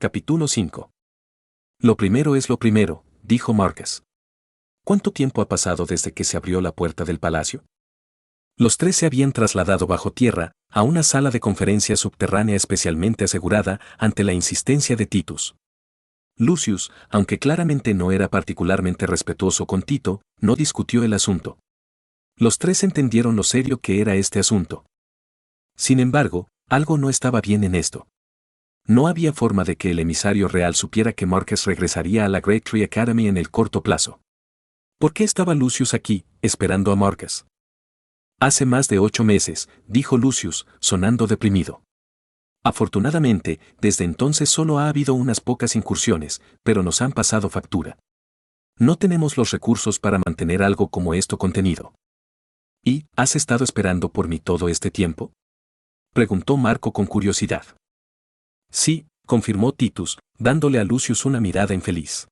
Capítulo 5. Lo primero es lo primero, dijo Marcus. ¿Cuánto tiempo ha pasado desde que se abrió la puerta del palacio? Los tres se habían trasladado bajo tierra, a una sala de conferencias subterránea especialmente asegurada ante la insistencia de Titus. Lucius, aunque claramente no era particularmente respetuoso con Tito, no discutió el asunto. Los tres entendieron lo serio que era este asunto. Sin embargo, algo no estaba bien en esto. No había forma de que el emisario real supiera que Marcus regresaría a la Great Tree Academy en el corto plazo. ¿Por qué estaba Lucius aquí, esperando a Marcus? Hace más de 8 meses, dijo Lucius, sonando deprimido. Afortunadamente, desde entonces solo ha habido unas pocas incursiones, pero nos han pasado factura. No tenemos los recursos para mantener algo como esto contenido. ¿Y has estado esperando por mí todo este tiempo? Preguntó Marco con curiosidad. Sí, confirmó Titus, dándole a Lucius una mirada infeliz.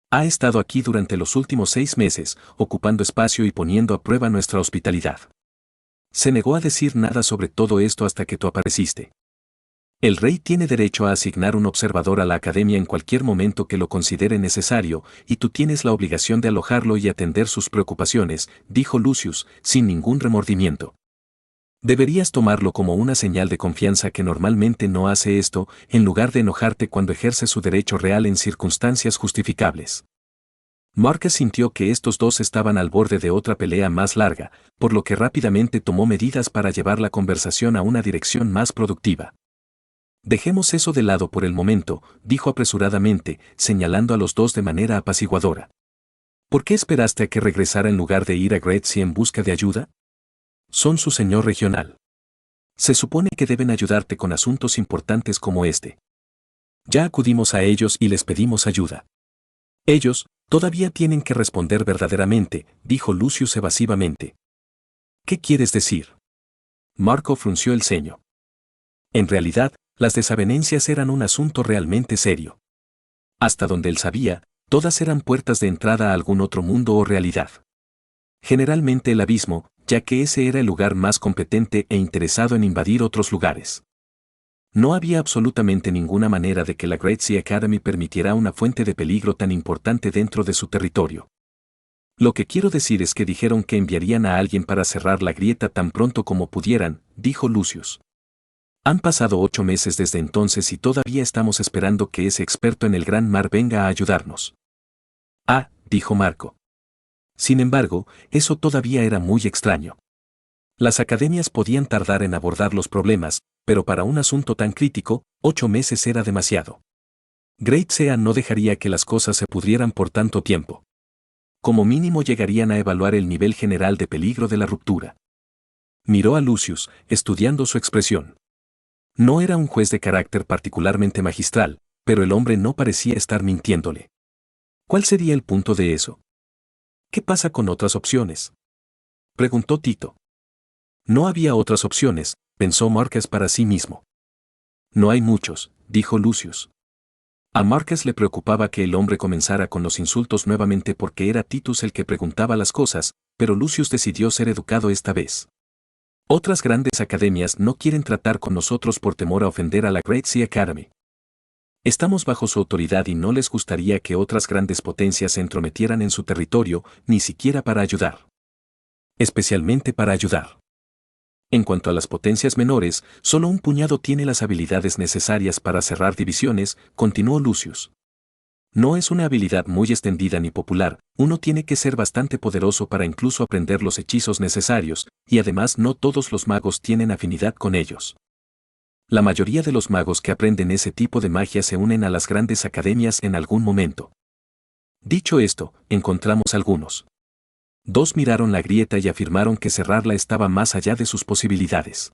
Ha estado aquí durante los últimos 6 meses, ocupando espacio y poniendo a prueba nuestra hospitalidad. Se negó a decir nada sobre todo esto hasta que tú apareciste. El rey tiene derecho a asignar un observador a la academia en cualquier momento que lo considere necesario, y tú tienes la obligación de alojarlo y atender sus preocupaciones, dijo Lucius, sin ningún remordimiento. Deberías tomarlo como una señal de confianza que normalmente no hace esto, en lugar de enojarte cuando ejerce su derecho real en circunstancias justificables. Marcus sintió que estos dos estaban al borde de otra pelea más larga, por lo que rápidamente tomó medidas para llevar la conversación a una dirección más productiva. Dejemos eso de lado por el momento, dijo apresuradamente, señalando a los dos de manera apaciguadora. ¿Por qué esperaste a que regresara en lugar de ir a Gretzky en busca de ayuda? Son su señor regional. Se supone que deben ayudarte con asuntos importantes como este. Ya acudimos a ellos y les pedimos ayuda. Ellos todavía tienen que responder verdaderamente, dijo Lucius evasivamente. ¿Qué quieres decir? Marco frunció el ceño. En realidad, las desavenencias eran un asunto realmente serio. Hasta donde él sabía, todas eran puertas de entrada a algún otro mundo o realidad. Generalmente el abismo, ya que ese era el lugar más competente e interesado en invadir otros lugares. No había absolutamente ninguna manera de que la Gretzky Academy permitiera una fuente de peligro tan importante dentro de su territorio. Lo que quiero decir es que dijeron que enviarían a alguien para cerrar la grieta tan pronto como pudieran, dijo Lucius. Han pasado 8 meses desde entonces y todavía estamos esperando que ese experto en el gran mar venga a ayudarnos. Ah, dijo Marco. Sin embargo, eso todavía era muy extraño. Las academias podían tardar en abordar los problemas, pero para un asunto tan crítico, 8 meses era demasiado. Great Sea no dejaría que las cosas se pudrieran por tanto tiempo. Como mínimo llegarían a evaluar el nivel general de peligro de la ruptura. Miró a Lucius, estudiando su expresión. No era un juez de carácter particularmente magistral, pero el hombre no parecía estar mintiéndole. ¿Cuál sería el punto de eso? ¿Qué pasa con otras opciones? Preguntó Tito. No había otras opciones, pensó Marcus para sí mismo. No hay muchos, dijo Lucius. A Marcus le preocupaba que el hombre comenzara con los insultos nuevamente porque era Titus el que preguntaba las cosas, pero Lucius decidió ser educado esta vez. Otras grandes academias no quieren tratar con nosotros por temor a ofender a la Gretzky Academy. Estamos bajo su autoridad y no les gustaría que otras grandes potencias se entrometieran en su territorio, ni siquiera para ayudar. Especialmente para ayudar. En cuanto a las potencias menores, solo un puñado tiene las habilidades necesarias para cerrar divisiones, continuó Lucius. No es una habilidad muy extendida ni popular, uno tiene que ser bastante poderoso para incluso aprender los hechizos necesarios, y además no todos los magos tienen afinidad con ellos. La mayoría de los magos que aprenden ese tipo de magia se unen a las grandes academias en algún momento. Dicho esto, encontramos algunos. 2 miraron la grieta y afirmaron que cerrarla estaba más allá de sus posibilidades.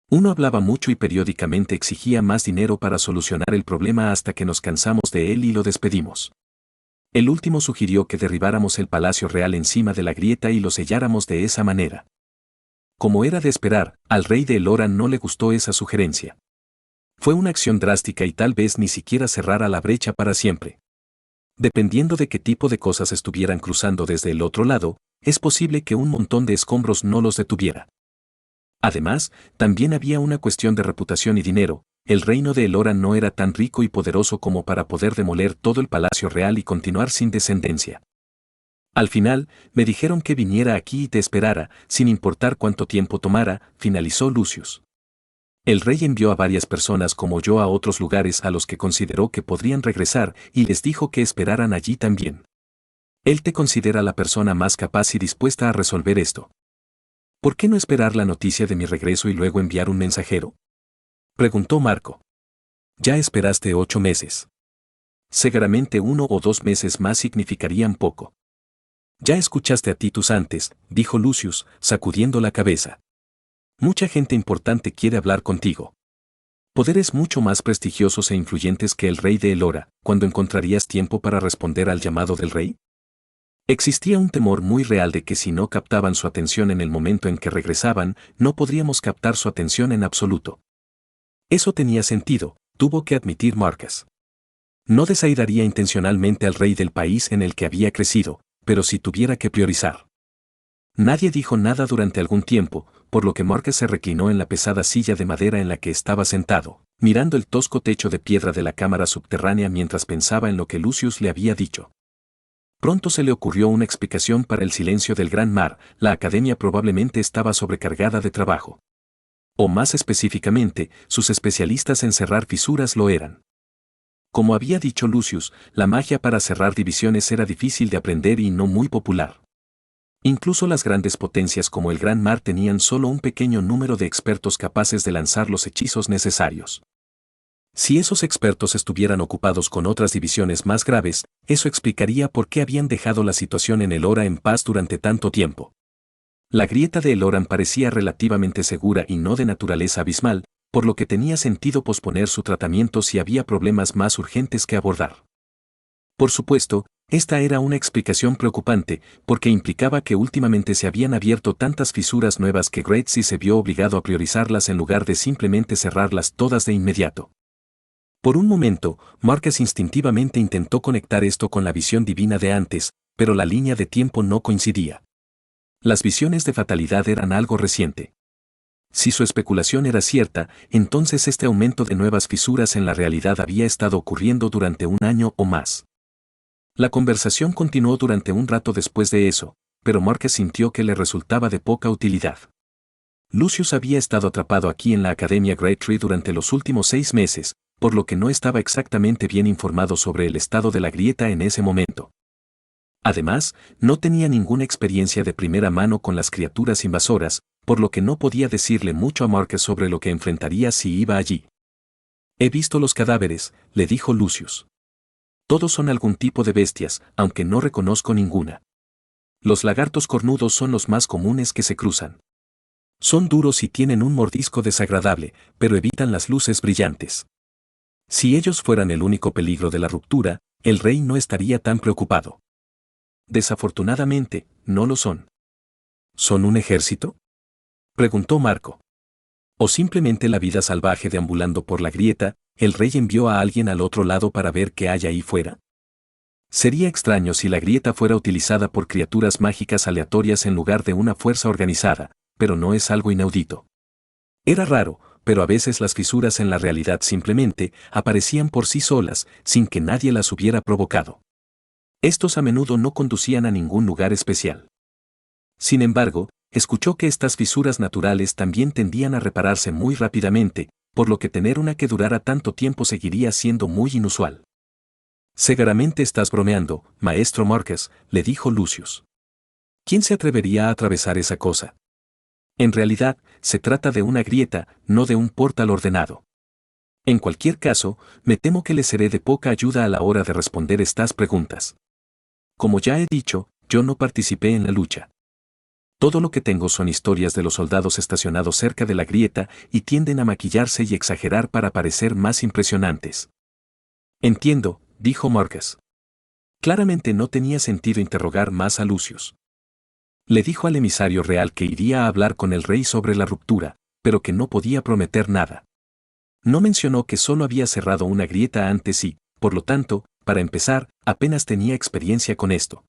Uno hablaba mucho y periódicamente exigía más dinero para solucionar el problema hasta que nos cansamos de él y lo despedimos. El último sugirió que derribáramos el Palacio Real encima de la grieta y lo selláramos de esa manera. Como era de esperar, al rey de Eloran no le gustó esa sugerencia. Fue una acción drástica y tal vez ni siquiera cerrara la brecha para siempre. Dependiendo de qué tipo de cosas estuvieran cruzando desde el otro lado, es posible que un montón de escombros no los detuviera. Además, también había una cuestión de reputación y dinero, el reino de Elora no era tan rico y poderoso como para poder demoler todo el palacio real y continuar sin descendencia. Al final, me dijeron que viniera aquí y te esperara, sin importar cuánto tiempo tomara, finalizó Lucius. El rey envió a varias personas como yo a otros lugares a los que consideró que podrían regresar y les dijo que esperaran allí también. Él te considera la persona más capaz y dispuesta a resolver esto. ¿Por qué no esperar la noticia de mi regreso y luego enviar un mensajero? Preguntó Marco. Ya esperaste 8 meses. Seguramente 1 o 2 meses más significarían poco. Ya escuchaste a Titus antes, dijo Lucius, sacudiendo la cabeza. Mucha gente importante quiere hablar contigo. Poderes mucho más prestigiosos e influyentes que el rey de Elora, ¿cuándo encontrarías tiempo para responder al llamado del rey? Existía un temor muy real de que si no captaban su atención en el momento en que regresaban, no podríamos captar su atención en absoluto. Eso tenía sentido, tuvo que admitir Marcus. No desaidaría intencionalmente al rey del país en el que había crecido, pero si tuviera que priorizar. Nadie dijo nada durante algún tiempo, por lo que Marcus se reclinó en la pesada silla de madera en la que estaba sentado, mirando el tosco techo de piedra de la cámara subterránea mientras pensaba en lo que Lucius le había dicho. Pronto se le ocurrió una explicación para el silencio del gran mar, la academia probablemente estaba sobrecargada de trabajo. O más específicamente, sus especialistas en cerrar fisuras lo eran. Como había dicho Lucius, la magia para cerrar divisiones era difícil de aprender y no muy popular. Incluso las grandes potencias como el Gran Mar tenían solo un pequeño número de expertos capaces de lanzar los hechizos necesarios. Si esos expertos estuvieran ocupados con otras divisiones más graves, eso explicaría por qué habían dejado la situación en Elora en paz durante tanto tiempo. La grieta de Eloran parecía relativamente segura y no de naturaleza abismal, por lo que tenía sentido posponer su tratamiento si había problemas más urgentes que abordar. Por supuesto, esta era una explicación preocupante, porque implicaba que últimamente se habían abierto tantas fisuras nuevas que Gracie se vio obligado a priorizarlas en lugar de simplemente cerrarlas todas de inmediato. Por un momento, Marcus instintivamente intentó conectar esto con la visión divina de antes, pero la línea de tiempo no coincidía. Las visiones de fatalidad eran algo reciente. Si su especulación era cierta, entonces este aumento de nuevas fisuras en la realidad había estado ocurriendo durante un año o más. La conversación continuó durante un rato después de eso, pero Marcus sintió que le resultaba de poca utilidad. Lucius había estado atrapado aquí en la Academia Greytree durante los últimos 6 meses, por lo que no estaba exactamente bien informado sobre el estado de la grieta en ese momento. Además, no tenía ninguna experiencia de primera mano con las criaturas invasoras, por lo que no podía decirle mucho a Marcus sobre lo que enfrentaría si iba allí. He visto los cadáveres, le dijo Lucius. Todos son algún tipo de bestias, aunque no reconozco ninguna. Los lagartos cornudos son los más comunes que se cruzan. Son duros y tienen un mordisco desagradable, pero evitan las luces brillantes. Si ellos fueran el único peligro de la ruptura, el rey no estaría tan preocupado. Desafortunadamente, no lo son. ¿Son un ejército?, preguntó Marco. ¿O simplemente la vida salvaje deambulando por la grieta, el rey envió a alguien al otro lado para ver qué hay ahí fuera? Sería extraño si la grieta fuera utilizada por criaturas mágicas aleatorias en lugar de una fuerza organizada, pero no es algo inaudito. Era raro, pero a veces las fisuras en la realidad simplemente aparecían por sí solas, sin que nadie las hubiera provocado. Estos a menudo no conducían a ningún lugar especial. Sin embargo, escuchó que estas fisuras naturales también tendían a repararse muy rápidamente, por lo que tener una que durara tanto tiempo seguiría siendo muy inusual. Seguramente estás bromeando, maestro Marcus, le dijo Lucius. ¿Quién se atrevería a atravesar esa cosa? En realidad, se trata de una grieta, no de un portal ordenado. En cualquier caso, me temo que le seré de poca ayuda a la hora de responder estas preguntas. Como ya he dicho, yo no participé en la lucha. Todo lo que tengo son historias de los soldados estacionados cerca de la grieta y tienden a maquillarse y exagerar para parecer más impresionantes. Entiendo, dijo Marcus. Claramente no tenía sentido interrogar más a Lucius. Le dijo al emisario real que iría a hablar con el rey sobre la ruptura, pero que no podía prometer nada. No mencionó que solo había cerrado una grieta antes y, por lo tanto, para empezar, apenas tenía experiencia con esto.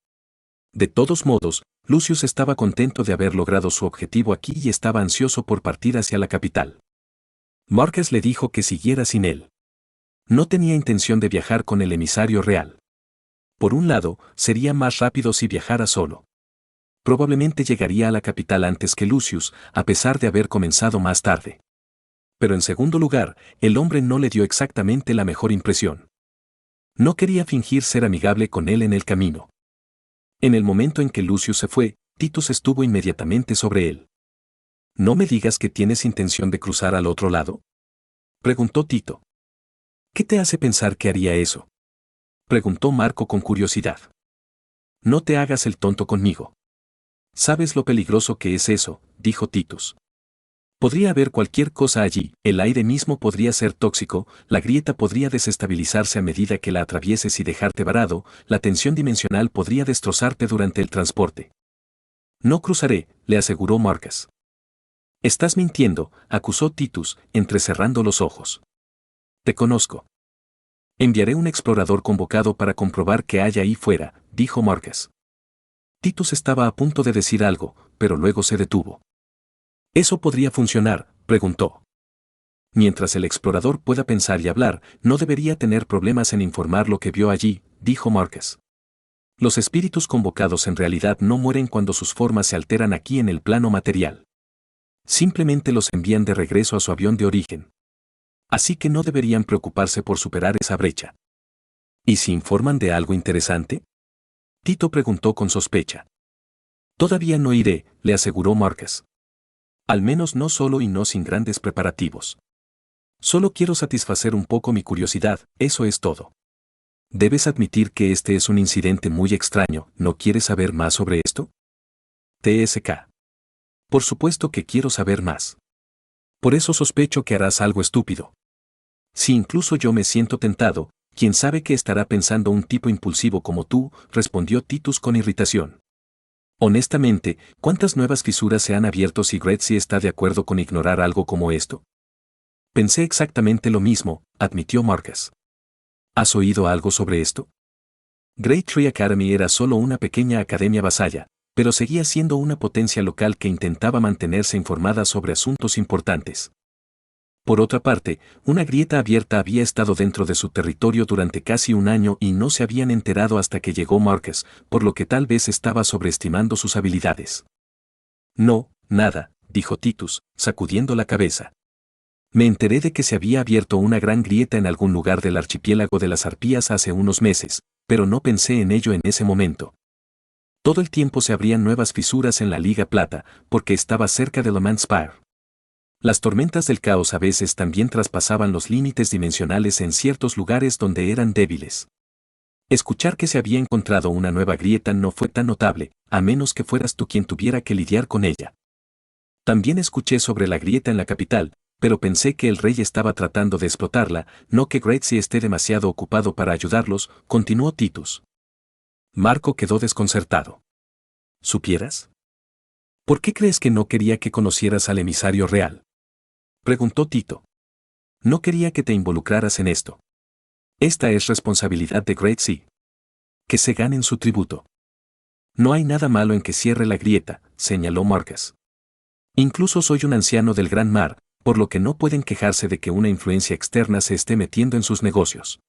De todos modos, Lucius estaba contento de haber logrado su objetivo aquí y estaba ansioso por partir hacia la capital. Marcus le dijo que siguiera sin él. No tenía intención de viajar con el emisario real. Por un lado, sería más rápido si viajara solo. Probablemente llegaría a la capital antes que Lucius, a pesar de haber comenzado más tarde. Pero en segundo lugar, el hombre no le dio exactamente la mejor impresión. No quería fingir ser amigable con él en el camino. En el momento en que Lucius se fue, Titus estuvo inmediatamente sobre él. ¿No me digas que tienes intención de cruzar al otro lado?, preguntó Tito. ¿Qué te hace pensar que haría eso?, preguntó Marco con curiosidad. No te hagas el tonto conmigo. ¿Sabes lo peligroso que es eso?, dijo Titus. Podría haber cualquier cosa allí, el aire mismo podría ser tóxico, la grieta podría desestabilizarse a medida que la atravieses y dejarte varado, la tensión dimensional podría destrozarte durante el transporte. No cruzaré, le aseguró Marcus. Estás mintiendo, acusó Titus, entrecerrando los ojos. Te conozco. Enviaré un explorador convocado para comprobar qué hay ahí fuera, dijo Marcus. Titus estaba a punto de decir algo, pero luego se detuvo. ¿Eso podría funcionar?, preguntó. Mientras el explorador pueda pensar y hablar, no debería tener problemas en informar lo que vio allí, dijo Marcus. Los espíritus convocados en realidad no mueren cuando sus formas se alteran aquí en el plano material. Simplemente los envían de regreso a su avión de origen. Así que no deberían preocuparse por superar esa brecha. ¿Y si informan de algo interesante?, Tito preguntó con sospecha. Todavía no iré, le aseguró Marcus. Al menos no solo y no sin grandes preparativos. Solo quiero satisfacer un poco mi curiosidad, eso es todo. Debes admitir que este es un incidente muy extraño, ¿no quieres saber más sobre esto? TSK. Por supuesto que quiero saber más. Por eso sospecho que harás algo estúpido. Si incluso yo me siento tentado, ¿quién sabe qué estará pensando un tipo impulsivo como tú?, respondió Titus con irritación. Honestamente, ¿cuántas nuevas fisuras se han abierto si Gracie está de acuerdo con ignorar algo como esto? Pensé exactamente lo mismo, admitió Marcus. ¿Has oído algo sobre esto? Great Tree Academy era solo una pequeña academia vasalla, pero seguía siendo una potencia local que intentaba mantenerse informada sobre asuntos importantes. Por otra parte, una grieta abierta había estado dentro de su territorio durante casi un año y no se habían enterado hasta que llegó Marcus, por lo que tal vez estaba sobreestimando sus habilidades. No, nada, dijo Titus, sacudiendo la cabeza. Me enteré de que se había abierto una gran grieta en algún lugar del archipiélago de las Arpías hace unos meses, pero no pensé en ello en ese momento. Todo el tiempo se abrían nuevas fisuras en la Liga Plata, porque estaba cerca de Le Mans Spire. Las tormentas del caos a veces también traspasaban los límites dimensionales en ciertos lugares donde eran débiles. Escuchar que se había encontrado una nueva grieta no fue tan notable, a menos que fueras tú quien tuviera que lidiar con ella. También escuché sobre la grieta en la capital, pero pensé que el rey estaba tratando de explotarla, no que Gracie esté demasiado ocupado para ayudarlos, continuó Titus. Marco quedó desconcertado. ¿Supieras? ¿Por qué crees que no quería que conocieras al emisario real?, preguntó Tito. No quería que te involucraras en esto. Esta es responsabilidad de Gracie. Que se ganen su tributo. No hay nada malo en que cierre la grieta, señaló Marcus. Incluso soy un anciano del Gran Mar, por lo que no pueden quejarse de que una influencia externa se esté metiendo en sus negocios.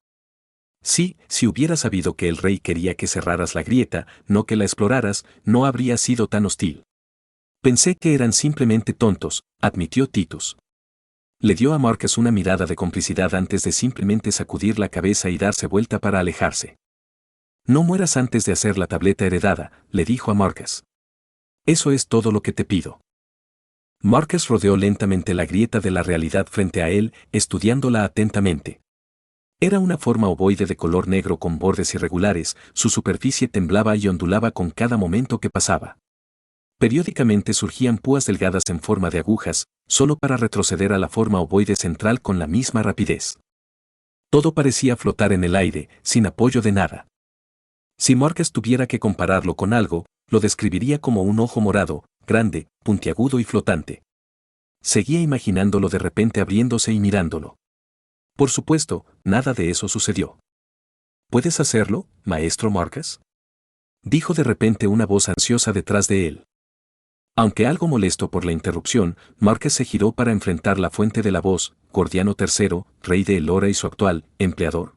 Sí, si hubiera sabido que el rey quería que cerraras la grieta, no que la exploraras, no habría sido tan hostil. Pensé que eran simplemente tontos, admitió Titus. Le dio a Marcus una mirada de complicidad antes de simplemente sacudir la cabeza y darse vuelta para alejarse. No mueras antes de hacer la tableta heredada, le dijo a Marcus. Eso es todo lo que te pido. Marcus rodeó lentamente la grieta de la realidad frente a él, estudiándola atentamente. Era una forma ovoide de color negro con bordes irregulares, su superficie temblaba y ondulaba con cada momento que pasaba. Periódicamente surgían púas delgadas en forma de agujas, solo para retroceder a la forma ovoide central con la misma rapidez. Todo parecía flotar en el aire, sin apoyo de nada. Si Marcus tuviera que compararlo con algo, lo describiría como un ojo morado, grande, puntiagudo y flotante. Seguía imaginándolo de repente abriéndose y mirándolo. Por supuesto, nada de eso sucedió. ¿Puedes hacerlo, maestro Marcus?, dijo de repente una voz ansiosa detrás de él. Aunque algo molesto por la interrupción, Márquez se giró para enfrentar la fuente de la voz, Gordiano III, rey de Elora y su actual empleador.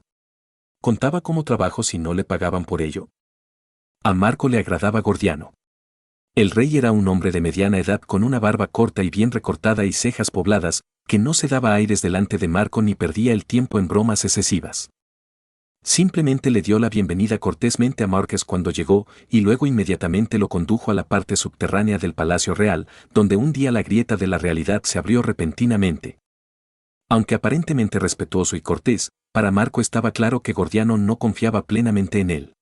¿Contaba como trabajo si no le pagaban por ello? A Marco le agradaba Gordiano. El rey era un hombre de mediana edad con una barba corta y bien recortada y cejas pobladas, que no se daba aires delante de Marco ni perdía el tiempo en bromas excesivas. Simplemente le dio la bienvenida cortésmente a Márquez cuando llegó y luego inmediatamente lo condujo a la parte subterránea del Palacio Real, donde un día la grieta de la realidad se abrió repentinamente. Aunque aparentemente respetuoso y cortés, para Marco estaba claro que Gordiano no confiaba plenamente en él.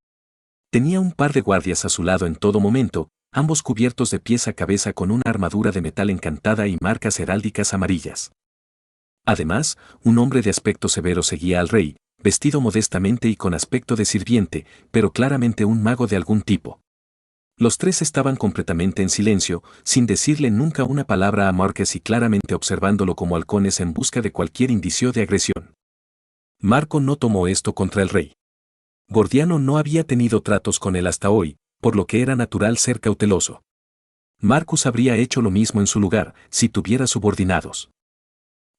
Tenía un par de guardias a su lado en todo momento, ambos cubiertos de pies a cabeza con una armadura de metal encantada y marcas heráldicas amarillas. Además, un hombre de aspecto severo seguía al rey, vestido modestamente y con aspecto de sirviente, pero claramente un mago de algún tipo. Los tres estaban completamente en silencio, sin decirle nunca una palabra a Márquez y claramente observándolo como halcones en busca de cualquier indicio de agresión. Marco no tomó esto contra el rey. Gordiano no había tenido tratos con él hasta hoy, por lo que era natural ser cauteloso. Marcus habría hecho lo mismo en su lugar, si tuviera subordinados.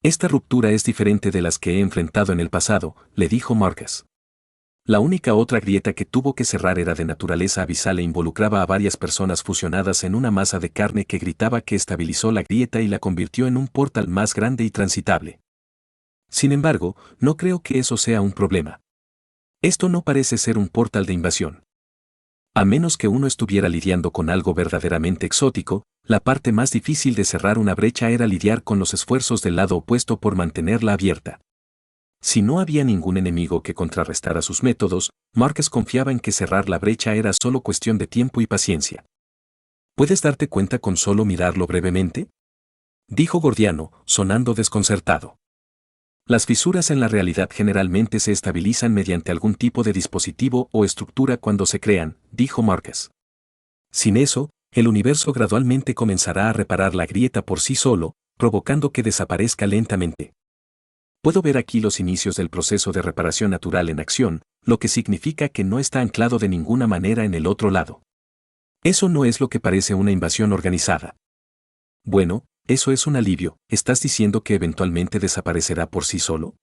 Esta ruptura es diferente de las que he enfrentado en el pasado, le dijo Márquez. La única otra grieta que tuvo que cerrar era de naturaleza abisal e involucraba a varias personas fusionadas en una masa de carne que gritaba que estabilizó la grieta y la convirtió en un portal más grande y transitable. Sin embargo, no creo que eso sea un problema. Esto no parece ser un portal de invasión. A menos que uno estuviera lidiando con algo verdaderamente exótico, la parte más difícil de cerrar una brecha era lidiar con los esfuerzos del lado opuesto por mantenerla abierta. Si no había ningún enemigo que contrarrestara sus métodos, Márquez confiaba en que cerrar la brecha era solo cuestión de tiempo y paciencia. ¿Puedes darte cuenta con solo mirarlo brevemente?, dijo Gordiano, sonando desconcertado. Las fisuras en la realidad generalmente se estabilizan mediante algún tipo de dispositivo o estructura cuando se crean, dijo Márquez. Sin eso, el universo gradualmente comenzará a reparar la grieta por sí solo, provocando que desaparezca lentamente. Puedo ver aquí los inicios del proceso de reparación natural en acción, lo que significa que no está anclado de ninguna manera en el otro lado. Eso no es lo que parece una invasión organizada. Bueno, eso es un alivio. ¿Estás diciendo que eventualmente desaparecerá por sí solo?,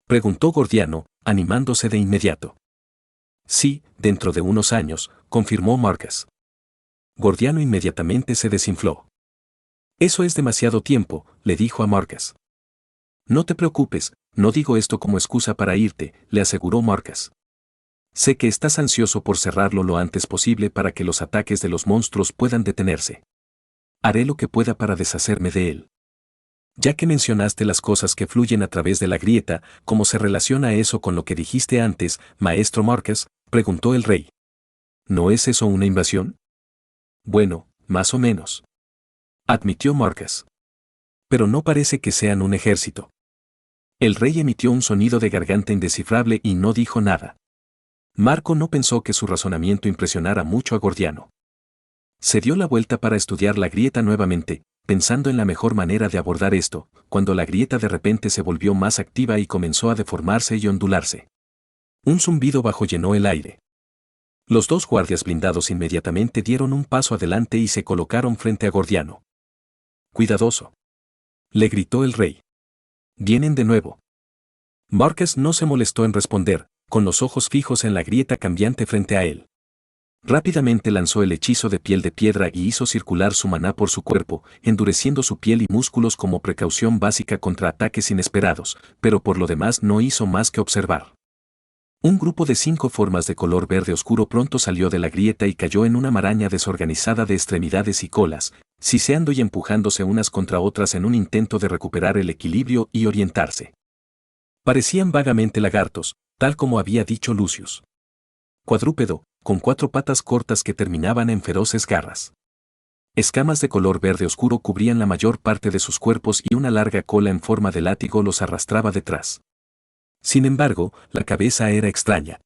preguntó Gordiano, animándose de inmediato. Sí, dentro de unos años, confirmó Márquez. Gordiano inmediatamente se desinfló. Eso es demasiado tiempo, le dijo a Márquez. No te preocupes, no digo esto como excusa para irte, le aseguró Márquez. Sé que estás ansioso por cerrarlo lo antes posible para que los ataques de los monstruos puedan detenerse. Haré lo que pueda para deshacerme de él. Ya que mencionaste las cosas que fluyen a través de la grieta, ¿cómo se relaciona eso con lo que dijiste antes, maestro Márquez?, preguntó el rey. ¿No es eso una invasión? Bueno, más o menos, admitió Márquez. Pero no parece que sean un ejército. El rey emitió un sonido de garganta indescifrable y no dijo nada. Marco no pensó que su razonamiento impresionara mucho a Gordiano. Se dio la vuelta para estudiar la grieta nuevamente, pensando en la mejor manera de abordar esto, cuando la grieta de repente se volvió más activa y comenzó a deformarse y ondularse. Un zumbido bajo llenó el aire. Los dos guardias blindados inmediatamente dieron un paso adelante y se colocaron frente a Gordiano. «Cuidadoso», le gritó el rey. «Vienen de nuevo». Márquez no se molestó en responder, con los ojos fijos en la grieta cambiante frente a él. Rápidamente lanzó el hechizo de piel de piedra y hizo circular su maná por su cuerpo, endureciendo su piel y músculos como precaución básica contra ataques inesperados, pero por lo demás no hizo más que observar. Un grupo de 5 formas de color verde oscuro pronto salió de la grieta y cayó en una maraña desorganizada de extremidades y colas, siseando y empujándose unas contra otras en un intento de recuperar el equilibrio y orientarse. Parecían vagamente lagartos, tal como había dicho Lucius. Cuadrúpedo, con 4 patas cortas que terminaban en feroces garras. Escamas de color verde oscuro cubrían la mayor parte de sus cuerpos y una larga cola en forma de látigo los arrastraba detrás. Sin embargo, la cabeza era extraña.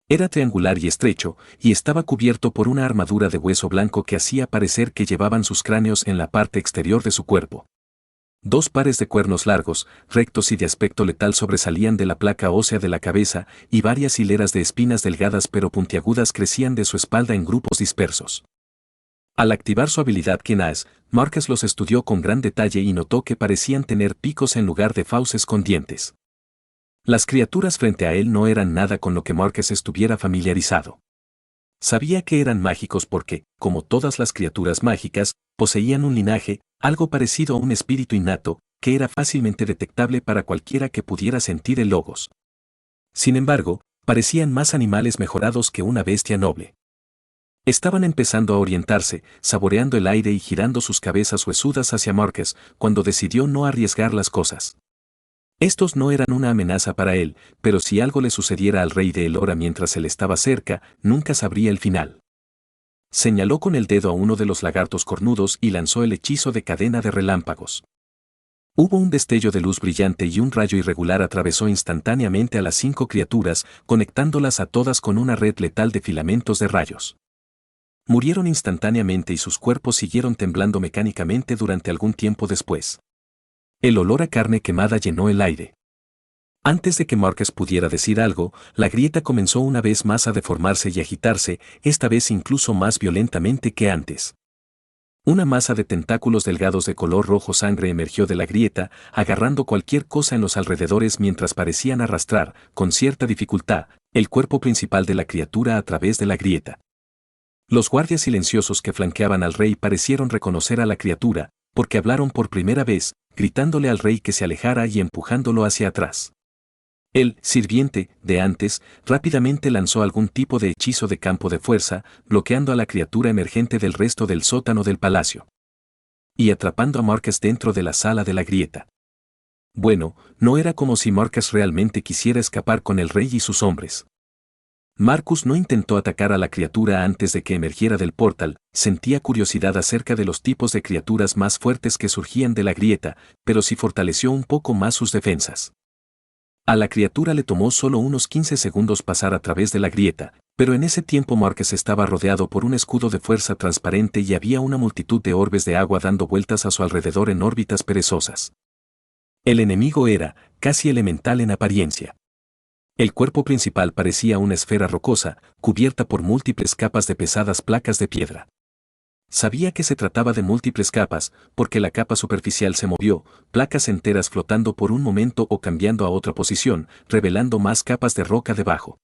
Era triangular y estrecho, y estaba cubierto por una armadura de hueso blanco que hacía parecer que llevaban sus cráneos en la parte exterior de su cuerpo. 2 pares de cuernos largos, rectos y de aspecto letal sobresalían de la placa ósea de la cabeza, y varias hileras de espinas delgadas pero puntiagudas crecían de su espalda en grupos dispersos. Al activar su habilidad Kenaz, Marcus los estudió con gran detalle y notó que parecían tener picos en lugar de fauces con dientes. Las criaturas frente a él no eran nada con lo que Marcus estuviera familiarizado. Sabía que eran mágicos porque, como todas las criaturas mágicas, poseían un linaje, algo parecido a un espíritu innato, que era fácilmente detectable para cualquiera que pudiera sentir el logos. Sin embargo, parecían más animales mejorados que una bestia noble. Estaban empezando a orientarse, saboreando el aire y girando sus cabezas huesudas hacia Marcus, cuando decidió no arriesgar las cosas. Estos no eran una amenaza para él, pero si algo le sucediera al rey de Elora mientras él estaba cerca, nunca sabría el final. Señaló con el dedo a uno de los lagartos cornudos y lanzó el hechizo de cadena de relámpagos. Hubo un destello de luz brillante y un rayo irregular atravesó instantáneamente a las 5 criaturas, conectándolas a todas con una red letal de filamentos de rayos. Murieron instantáneamente y sus cuerpos siguieron temblando mecánicamente durante algún tiempo después. El olor a carne quemada llenó el aire. Antes de que Marcus pudiera decir algo, la grieta comenzó una vez más a deformarse y agitarse, esta vez incluso más violentamente que antes. Una masa de tentáculos delgados de color rojo sangre emergió de la grieta, agarrando cualquier cosa en los alrededores mientras parecían arrastrar, con cierta dificultad, el cuerpo principal de la criatura a través de la grieta. Los guardias silenciosos que flanqueaban al rey parecieron reconocer a la criatura, porque hablaron por primera vez, gritándole al rey que se alejara y empujándolo hacia atrás. El sirviente, de antes, rápidamente lanzó algún tipo de hechizo de campo de fuerza, bloqueando a la criatura emergente del resto del sótano del palacio. Y atrapando a Marcus dentro de la sala de la grieta. Bueno, no era como si Marcus realmente quisiera escapar con el rey y sus hombres. Marcus no intentó atacar a la criatura antes de que emergiera del portal, sentía curiosidad acerca de los tipos de criaturas más fuertes que surgían de la grieta, pero sí fortaleció un poco más sus defensas. A la criatura le tomó solo unos 15 segundos pasar a través de la grieta, pero en ese tiempo Marcus estaba rodeado por un escudo de fuerza transparente y había una multitud de orbes de agua dando vueltas a su alrededor en órbitas perezosas. El enemigo era, casi elemental en apariencia. El cuerpo principal parecía una esfera rocosa, cubierta por múltiples capas de pesadas placas de piedra. Sabía que se trataba de múltiples capas, porque la capa superficial se movió, placas enteras flotando por un momento o cambiando a otra posición, revelando más capas de roca debajo.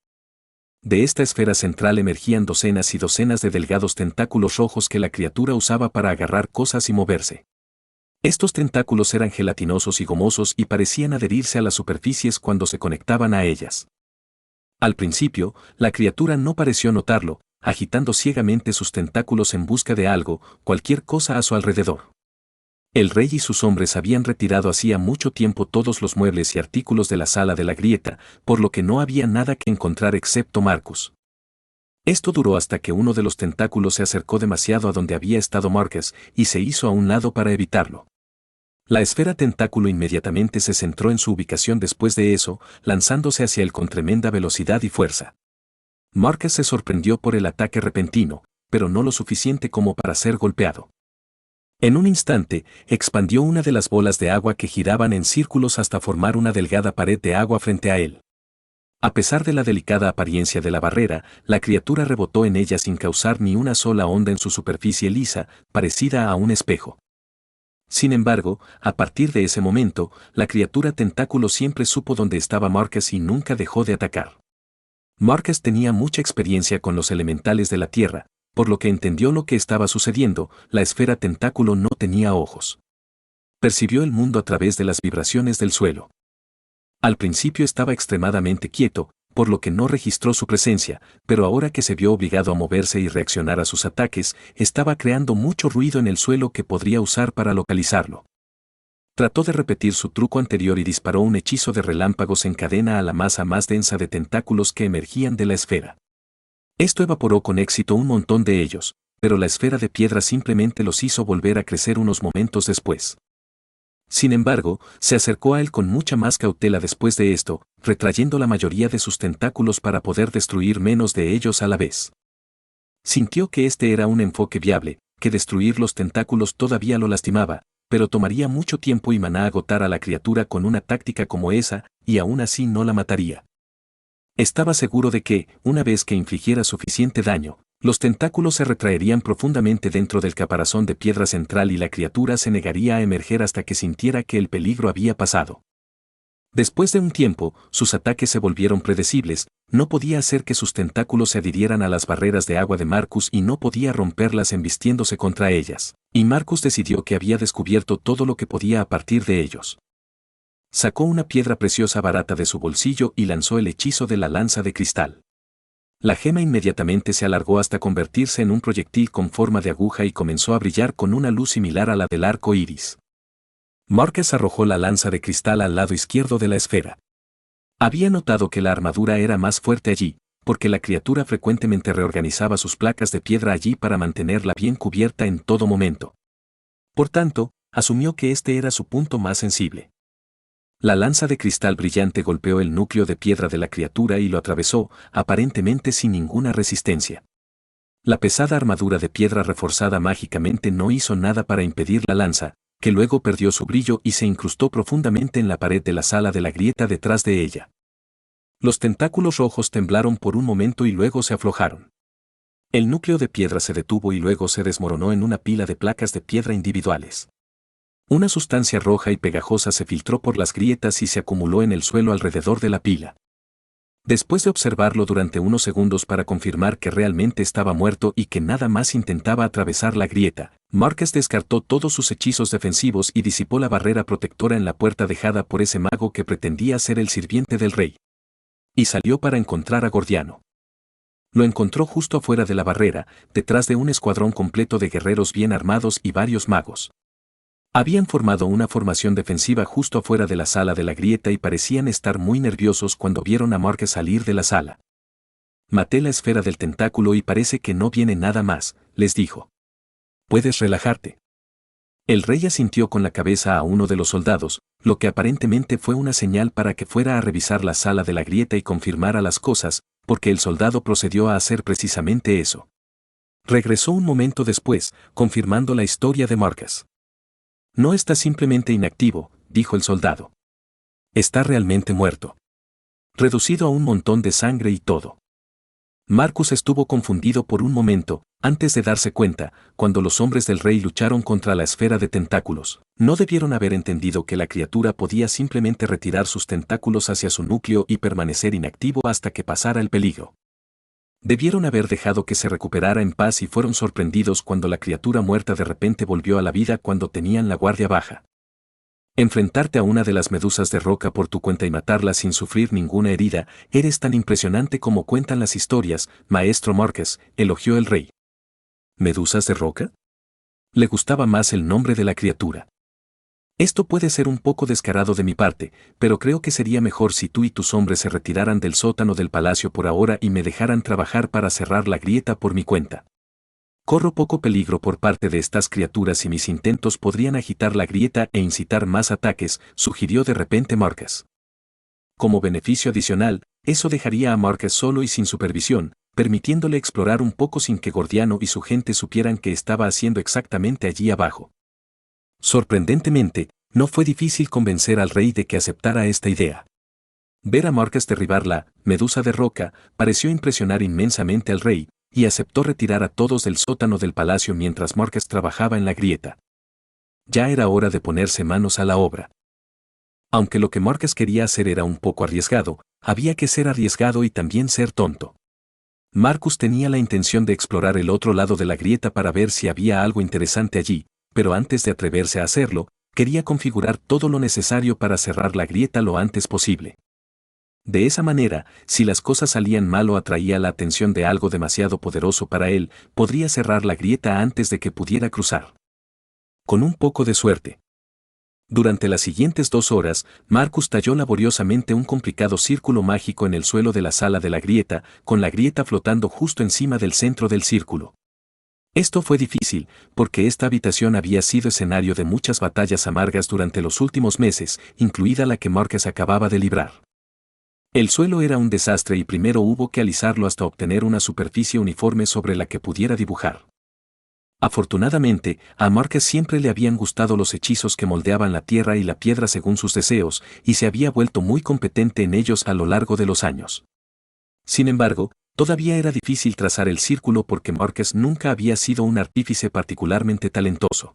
De esta esfera central emergían docenas y docenas de delgados tentáculos rojos que la criatura usaba para agarrar cosas y moverse. Estos tentáculos eran gelatinosos y gomosos y parecían adherirse a las superficies cuando se conectaban a ellas. Al principio, la criatura no pareció notarlo, agitando ciegamente sus tentáculos en busca de algo, cualquier cosa a su alrededor. El rey y sus hombres habían retirado hacía mucho tiempo todos los muebles y artículos de la sala de la grieta, por lo que no había nada que encontrar excepto Marcus. Esto duró hasta que uno de los tentáculos se acercó demasiado a donde había estado Marcus y se hizo a un lado para evitarlo. La esfera tentáculo inmediatamente se centró en su ubicación después de eso, lanzándose hacia él con tremenda velocidad y fuerza. Marcus se sorprendió por el ataque repentino, pero no lo suficiente como para ser golpeado. En un instante, expandió una de las bolas de agua que giraban en círculos hasta formar una delgada pared de agua frente a él. A pesar de la delicada apariencia de la barrera, la criatura rebotó en ella sin causar ni una sola onda en su superficie lisa, parecida a un espejo. Sin embargo, a partir de ese momento, la criatura tentáculo siempre supo dónde estaba Marcus y nunca dejó de atacar. Marcus tenía mucha experiencia con los elementales de la tierra, por lo que entendió lo que estaba sucediendo, la esfera tentáculo no tenía ojos. Percibió el mundo a través de las vibraciones del suelo. Al principio estaba extremadamente quieto, por lo que no registró su presencia, pero ahora que se vio obligado a moverse y reaccionar a sus ataques, estaba creando mucho ruido en el suelo que podría usar para localizarlo. Trató de repetir su truco anterior y disparó un hechizo de relámpagos en cadena a la masa más densa de tentáculos que emergían de la esfera. Esto evaporó con éxito un montón de ellos, pero la esfera de piedra simplemente los hizo volver a crecer unos momentos después. Sin embargo, se acercó a él con mucha más cautela después de esto, retrayendo la mayoría de sus tentáculos para poder destruir menos de ellos a la vez. Sintió que este era un enfoque viable, que destruir los tentáculos todavía lo lastimaba, pero tomaría mucho tiempo y maná agotar a la criatura con una táctica como esa, y aún así no la mataría. Estaba seguro de que, una vez que infligiera suficiente daño, Los tentáculos se retraerían profundamente dentro del caparazón de piedra central y la criatura se negaría a emerger hasta que sintiera que el peligro había pasado. Después de un tiempo, sus ataques se volvieron predecibles, no podía hacer que sus tentáculos se adhirieran a las barreras de agua de Marcus y no podía romperlas embistiéndose contra ellas, y Marcus decidió que había descubierto todo lo que podía a partir de ellos. Sacó una piedra preciosa barata de su bolsillo y lanzó el hechizo de la lanza de cristal. La gema inmediatamente se alargó hasta convertirse en un proyectil con forma de aguja y comenzó a brillar con una luz similar a la del arco iris. Marcus arrojó la lanza de cristal al lado izquierdo de la esfera. Había notado que la armadura era más fuerte allí, porque la criatura frecuentemente reorganizaba sus placas de piedra allí para mantenerla bien cubierta en todo momento. Por tanto, asumió que este era su punto más sensible. La lanza de cristal brillante golpeó el núcleo de piedra de la criatura y lo atravesó, aparentemente sin ninguna resistencia. La pesada armadura de piedra reforzada mágicamente no hizo nada para impedir la lanza, que luego perdió su brillo y se incrustó profundamente en la pared de la sala de la grieta detrás de ella. Los tentáculos rojos temblaron por un momento y luego se aflojaron. El núcleo de piedra se detuvo y luego se desmoronó en una pila de placas de piedra individuales. Una sustancia roja y pegajosa se filtró por las grietas y se acumuló en el suelo alrededor de la pila. Después de observarlo durante unos segundos para confirmar que realmente estaba muerto y que nada más intentaba atravesar la grieta, Marcus descartó todos sus hechizos defensivos y disipó la barrera protectora en la puerta dejada por ese mago que pretendía ser el sirviente del rey. Y salió para encontrar a Gordiano. Lo encontró justo afuera de la barrera, detrás de un escuadrón completo de guerreros bien armados y varios magos. Habían formado una formación defensiva justo afuera de la sala de la grieta y parecían estar muy nerviosos cuando vieron a Marcus salir de la sala. Maté la esfera del tentáculo y parece que no viene nada más, les dijo. Puedes relajarte. El rey asintió con la cabeza a uno de los soldados, lo que aparentemente fue una señal para que fuera a revisar la sala de la grieta y confirmara las cosas, porque el soldado procedió a hacer precisamente eso. Regresó un momento después, confirmando la historia de Marcus. No está simplemente inactivo, dijo el soldado. Está realmente muerto. Reducido a un montón de sangre y todo. Marcus estuvo confundido por un momento, antes de darse cuenta, cuando los hombres del rey lucharon contra la esfera de tentáculos. No debieron haber entendido que la criatura podía simplemente retirar sus tentáculos hacia su núcleo y permanecer inactivo hasta que pasara el peligro. Debieron haber dejado que se recuperara en paz y fueron sorprendidos cuando la criatura muerta de repente volvió a la vida cuando tenían la guardia baja. Enfrentarte a una de las medusas de roca por tu cuenta y matarla sin sufrir ninguna herida, eres tan impresionante como cuentan las historias, maestro Marcus, elogió el rey. ¿Medusas de roca? Le gustaba más el nombre de la criatura. Esto puede ser un poco descarado de mi parte, pero creo que sería mejor si tú y tus hombres se retiraran del sótano del palacio por ahora y me dejaran trabajar para cerrar la grieta por mi cuenta. Corro poco peligro por parte de estas criaturas y mis intentos podrían agitar la grieta e incitar más ataques, sugirió de repente Marcus. Como beneficio adicional, eso dejaría a Marcus solo y sin supervisión, permitiéndole explorar un poco sin que Gordiano y su gente supieran qué estaba haciendo exactamente allí abajo. Sorprendentemente, no fue difícil convencer al rey de que aceptara esta idea. Ver a Marcus derribar la medusa de roca pareció impresionar inmensamente al rey, y aceptó retirar a todos del sótano del palacio mientras Marcus trabajaba en la grieta. Ya era hora de ponerse manos a la obra. Aunque lo que Marcus quería hacer era un poco arriesgado, había que ser arriesgado y también ser tonto. Marcus tenía la intención de explorar el otro lado de la grieta para ver si había algo interesante allí, pero antes de atreverse a hacerlo, quería configurar todo lo necesario para cerrar la grieta lo antes posible. De esa manera, si las cosas salían mal o atraía la atención de algo demasiado poderoso para él, podría cerrar la grieta antes de que pudiera cruzar. Con un poco de suerte. Durante las siguientes 2 horas, Marcus talló laboriosamente un complicado círculo mágico en el suelo de la sala de la grieta, con la grieta flotando justo encima del centro del círculo. Esto fue difícil, porque esta habitación había sido escenario de muchas batallas amargas durante los últimos meses, incluida la que Marcus acababa de librar. El suelo era un desastre y primero hubo que alisarlo hasta obtener una superficie uniforme sobre la que pudiera dibujar. Afortunadamente, a Marcus siempre le habían gustado los hechizos que moldeaban la tierra y la piedra según sus deseos, y se había vuelto muy competente en ellos a lo largo de los años. Sin embargo, Todavía era difícil trazar el círculo porque Marquez nunca había sido un artífice particularmente talentoso.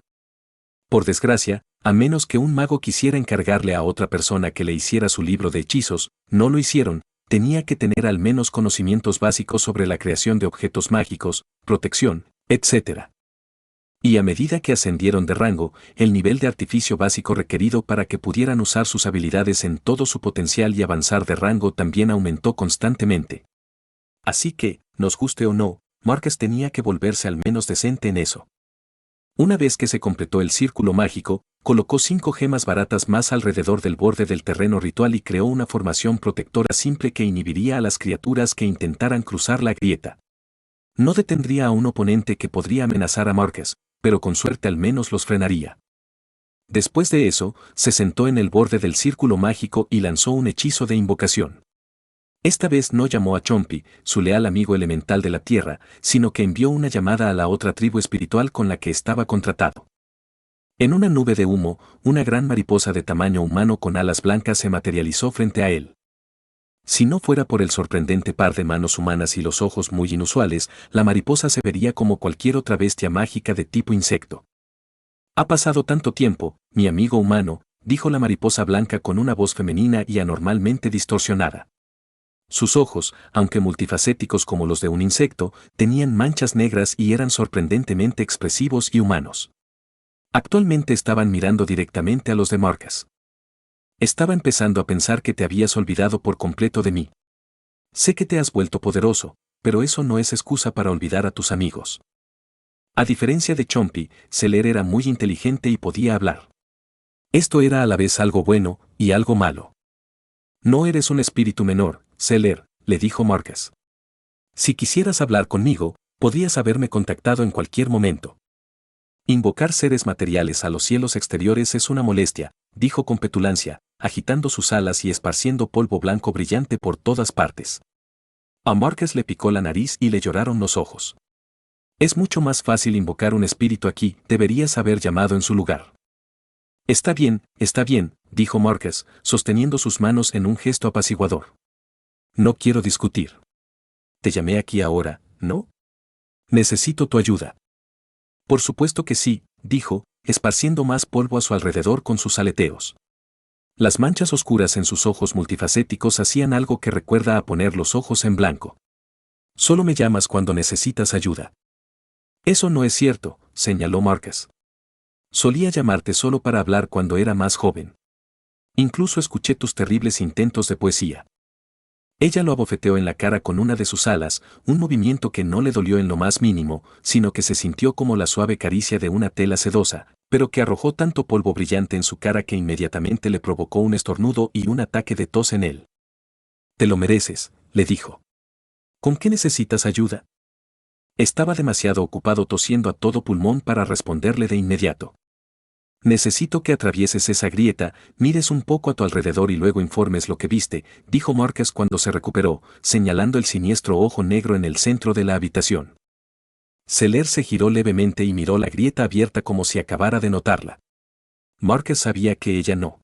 Por desgracia, a menos que un mago quisiera encargarle a otra persona que le hiciera su libro de hechizos, no lo hicieron, tenía que tener al menos conocimientos básicos sobre la creación de objetos mágicos, protección, etc. Y a medida que ascendieron de rango, el nivel de artificio básico requerido para que pudieran usar sus habilidades en todo su potencial y avanzar de rango también aumentó constantemente. Así que, nos guste o no, Marquez tenía que volverse al menos decente en eso. Una vez que se completó el círculo mágico, colocó 5 gemas baratas más alrededor del borde del terreno ritual y creó una formación protectora simple que inhibiría a las criaturas que intentaran cruzar la grieta. No detendría a un oponente que podría amenazar a Marquez, pero con suerte al menos los frenaría. Después de eso, se sentó en el borde del círculo mágico y lanzó un hechizo de invocación. Esta vez no llamó a Chompy, su leal amigo elemental de la tierra, sino que envió una llamada a la otra tribu espiritual con la que estaba contratado. En una nube de humo, una gran mariposa de tamaño humano con alas blancas se materializó frente a él. Si no fuera por el sorprendente par de manos humanas y los ojos muy inusuales, la mariposa se vería como cualquier otra bestia mágica de tipo insecto. Ha pasado tanto tiempo, mi amigo humano, dijo la mariposa blanca con una voz femenina y anormalmente distorsionada. Sus ojos, aunque multifacéticos como los de un insecto, tenían manchas negras y eran sorprendentemente expresivos y humanos. Actualmente estaban mirando directamente a los de Marquez. Estaba empezando a pensar que te habías olvidado por completo de mí. Sé que te has vuelto poderoso, pero eso no es excusa para olvidar a tus amigos. A diferencia de Chompy, Celer era muy inteligente y podía hablar. Esto era a la vez algo bueno y algo malo. No eres un espíritu menor, Celer, le dijo Marquez. Si quisieras hablar conmigo, podrías haberme contactado en cualquier momento. Invocar seres materiales a los cielos exteriores es una molestia, dijo con petulancia, agitando sus alas y esparciendo polvo blanco brillante por todas partes. A Marquez le picó la nariz y le lloraron los ojos. Es mucho más fácil invocar un espíritu aquí, deberías haber llamado en su lugar. Está bien, dijo Marquez, sosteniendo sus manos en un gesto apaciguador. No quiero discutir. Te llamé aquí ahora, ¿no? Necesito tu ayuda. Por supuesto que sí, dijo, esparciendo más polvo a su alrededor con sus aleteos. Las manchas oscuras en sus ojos multifacéticos hacían algo que recuerda a poner los ojos en blanco. Solo me llamas cuando necesitas ayuda. Eso no es cierto, señaló Marquez. Solía llamarte solo para hablar cuando era más joven. Incluso escuché tus terribles intentos de poesía. Ella lo abofeteó en la cara con una de sus alas, un movimiento que no le dolió en lo más mínimo, sino que se sintió como la suave caricia de una tela sedosa, pero que arrojó tanto polvo brillante en su cara que inmediatamente le provocó un estornudo y un ataque de tos en él. Te lo mereces, le dijo. ¿Con qué necesitas ayuda? Estaba demasiado ocupado tosiendo a todo pulmón para responderle de inmediato. Necesito que atravieses esa grieta, mires un poco a tu alrededor y luego informes lo que viste, dijo Marquez cuando se recuperó, señalando el siniestro ojo negro en el centro de la habitación. Celer se giró levemente y miró la grieta abierta como si acabara de notarla. Marquez sabía que ella no.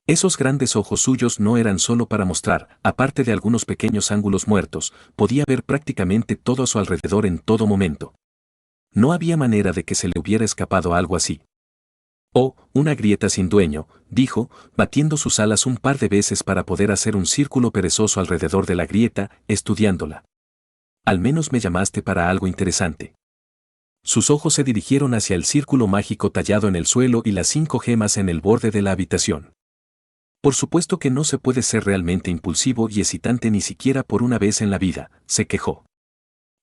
Esos grandes ojos suyos no eran solo para mostrar, aparte de algunos pequeños ángulos muertos, podía ver prácticamente todo a su alrededor en todo momento. No había manera de que se le hubiera escapado algo así. Oh, una grieta sin dueño, dijo, batiendo sus alas un par de veces para poder hacer un círculo perezoso alrededor de la grieta, estudiándola. Al menos me llamaste para algo interesante. Sus ojos se dirigieron hacia el círculo mágico tallado en el suelo y las 5 gemas en el borde de la habitación. Por supuesto que no se puede ser realmente impulsivo y excitante ni siquiera por una vez en la vida, se quejó.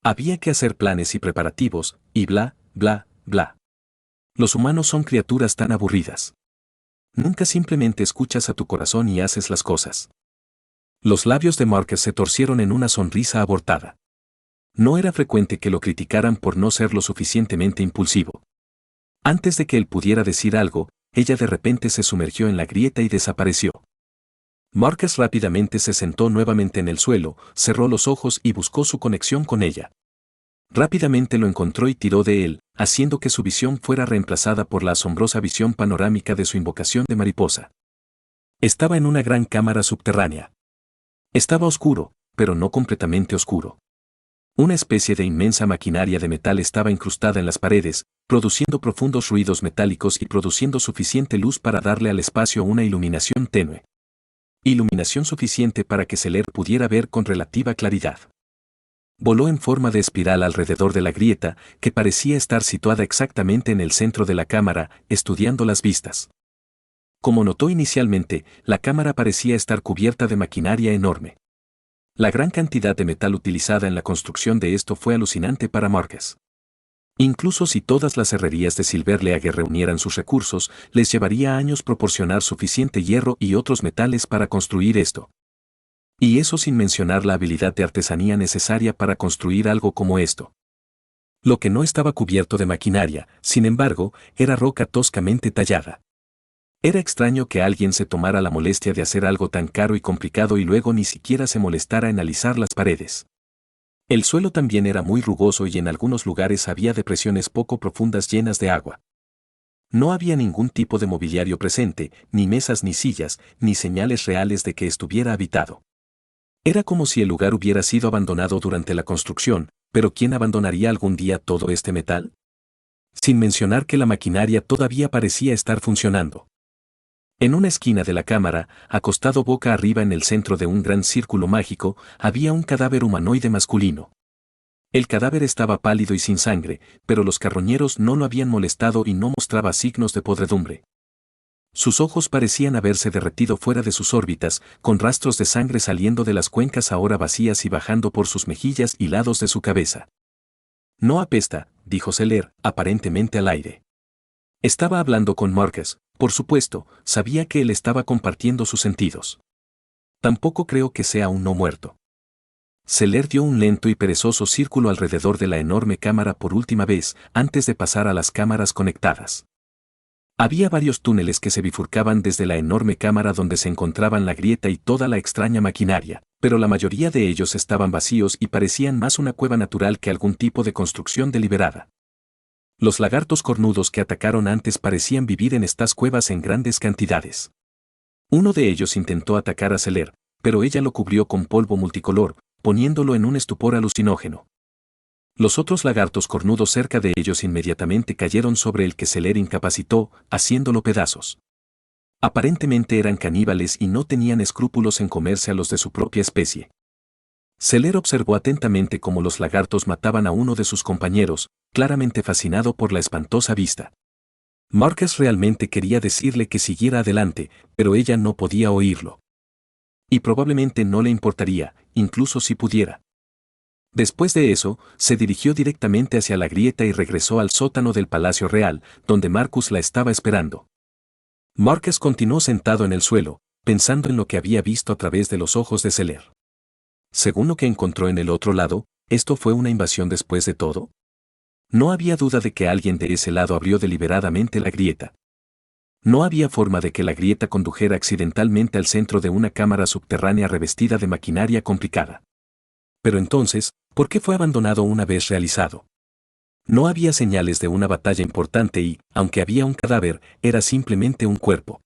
Había que hacer planes y preparativos, y bla, bla, bla. Los humanos son criaturas tan aburridas. Nunca simplemente escuchas a tu corazón y haces las cosas. Los labios de Marquez se torcieron en una sonrisa abortada. No era frecuente que lo criticaran por no ser lo suficientemente impulsivo. Antes de que él pudiera decir algo, ella de repente se sumergió en la grieta y desapareció. Marquez rápidamente se sentó nuevamente en el suelo, cerró los ojos y buscó su conexión con ella. Rápidamente lo encontró y tiró de él, haciendo que su visión fuera reemplazada por la asombrosa visión panorámica de su invocación de mariposa. Estaba en una gran cámara subterránea. Estaba oscuro, pero no completamente oscuro. Una especie de inmensa maquinaria de metal estaba incrustada en las paredes, produciendo profundos ruidos metálicos y produciendo suficiente luz para darle al espacio una iluminación tenue. Iluminación suficiente para que Seller pudiera ver con relativa claridad. Voló en forma de espiral alrededor de la grieta, que parecía estar situada exactamente en el centro de la cámara, estudiando las vistas. Como notó inicialmente, la cámara parecía estar cubierta de maquinaria enorme. La gran cantidad de metal utilizada en la construcción de esto fue alucinante para Marquez. Incluso si todas las herrerías de Silver League reunieran sus recursos, les llevaría años proporcionar suficiente hierro y otros metales para construir esto. Y eso sin mencionar la habilidad de artesanía necesaria para construir algo como esto. Lo que no estaba cubierto de maquinaria, sin embargo, era roca toscamente tallada. Era extraño que alguien se tomara la molestia de hacer algo tan caro y complicado y luego ni siquiera se molestara en alisar las paredes. El suelo también era muy rugoso y en algunos lugares había depresiones poco profundas llenas de agua. No había ningún tipo de mobiliario presente, ni mesas ni sillas, ni señales reales de que estuviera habitado. Era como si el lugar hubiera sido abandonado durante la construcción, pero ¿quién abandonaría algún día todo este metal? Sin mencionar que la maquinaria todavía parecía estar funcionando. En una esquina de la cámara, acostado boca arriba en el centro de un gran círculo mágico, había un cadáver humanoide masculino. El cadáver estaba pálido y sin sangre, pero los carroñeros no lo habían molestado y no mostraba signos de podredumbre. Sus ojos parecían haberse derretido fuera de sus órbitas, con rastros de sangre saliendo de las cuencas ahora vacías y bajando por sus mejillas y lados de su cabeza. No apesta, dijo Seller, aparentemente al aire. Estaba hablando con Marquez, por supuesto, sabía que él estaba compartiendo sus sentidos. Tampoco creo que sea un no muerto. Seller dio un lento y perezoso círculo alrededor de la enorme cámara por última vez, antes de pasar a las cámaras conectadas. Había varios túneles que se bifurcaban desde la enorme cámara donde se encontraban la grieta y toda la extraña maquinaria, pero la mayoría de ellos estaban vacíos y parecían más una cueva natural que algún tipo de construcción deliberada. Los lagartos cornudos que atacaron antes parecían vivir en estas cuevas en grandes cantidades. Uno de ellos intentó atacar a Seller, pero ella lo cubrió con polvo multicolor, poniéndolo en un estupor alucinógeno. Los otros lagartos cornudos cerca de ellos inmediatamente cayeron sobre el que Seller incapacitó, haciéndolo pedazos. Aparentemente eran caníbales y no tenían escrúpulos en comerse a los de su propia especie. Seller observó atentamente cómo los lagartos mataban a uno de sus compañeros, claramente fascinado por la espantosa vista. Marquez realmente quería decirle que siguiera adelante, pero ella no podía oírlo. Y probablemente no le importaría, incluso si pudiera. Después de eso, se dirigió directamente hacia la grieta y regresó al sótano del Palacio Real, donde Marcus la estaba esperando. Marquez continuó sentado en el suelo, pensando en lo que había visto a través de los ojos de Seller. Según lo que encontró en el otro lado, ¿esto fue una invasión después de todo? No había duda de que alguien de ese lado abrió deliberadamente la grieta. No había forma de que la grieta condujera accidentalmente al centro de una cámara subterránea revestida de maquinaria complicada. Pero entonces, ¿por qué fue abandonado una vez realizado? No había señales de una batalla importante y, aunque había un cadáver, era simplemente un cuerpo.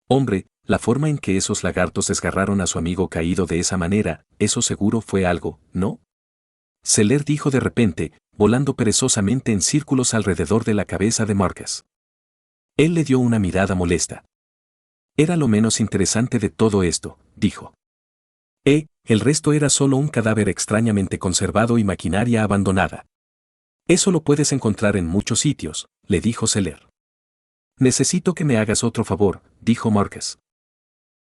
Hombre, la forma en que esos lagartos desgarraron a su amigo caído de esa manera, eso seguro fue algo, ¿no? Seller dijo de repente, volando perezosamente en círculos alrededor de la cabeza de Marquez. Él le dio una mirada molesta. Era lo menos interesante de todo esto, dijo. El resto era solo un cadáver extrañamente conservado y maquinaria abandonada. Eso lo puedes encontrar en muchos sitios, le dijo Seller. Necesito que me hagas otro favor, dijo Marquez.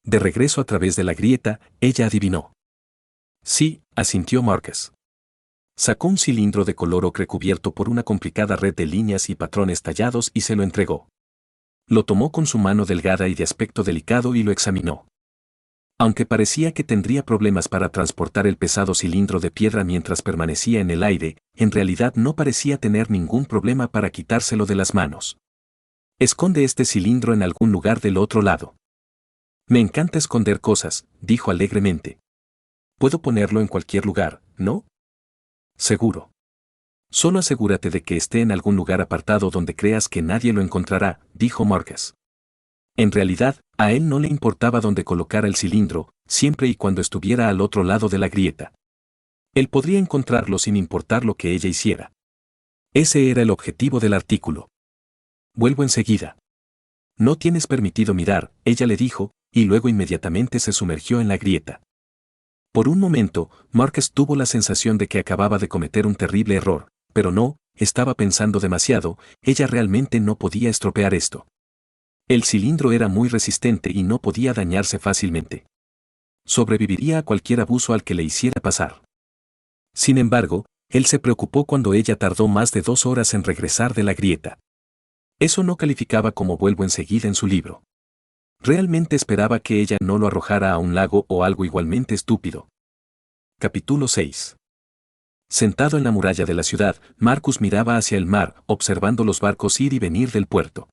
De regreso a través de la grieta, ella adivinó. Sí, asintió Marquez. Sacó un cilindro de color ocre cubierto por una complicada red de líneas y patrones tallados y se lo entregó. Lo tomó con su mano delgada y de aspecto delicado y lo examinó. Aunque parecía que tendría problemas para transportar el pesado cilindro de piedra mientras permanecía en el aire, en realidad no parecía tener ningún problema para quitárselo de las manos. Esconde este cilindro en algún lugar del otro lado. Me encanta esconder cosas, dijo alegremente. Puedo ponerlo en cualquier lugar, ¿no? Seguro. Solo asegúrate de que esté en algún lugar apartado donde creas que nadie lo encontrará, dijo Marquez. En realidad, a él no le importaba dónde colocara el cilindro, siempre y cuando estuviera al otro lado de la grieta. Él podría encontrarlo sin importar lo que ella hiciera. Ese era el objetivo del artículo. Vuelvo enseguida. No tienes permitido mirar, ella le dijo, y luego inmediatamente se sumergió en la grieta. Por un momento, Marcus tuvo la sensación de que acababa de cometer un terrible error, pero no, estaba pensando demasiado, ella realmente no podía estropear esto. El cilindro era muy resistente y no podía dañarse fácilmente. Sobreviviría a cualquier abuso al que le hiciera pasar. Sin embargo, él se preocupó cuando ella tardó más de 2 horas en regresar de la grieta. Eso no calificaba como vuelvo enseguida en su libro. Realmente esperaba que ella no lo arrojara a un lago o algo igualmente estúpido. Capítulo 6. Sentado en la muralla de la ciudad, Marcus miraba hacia el mar, observando los barcos ir y venir del puerto.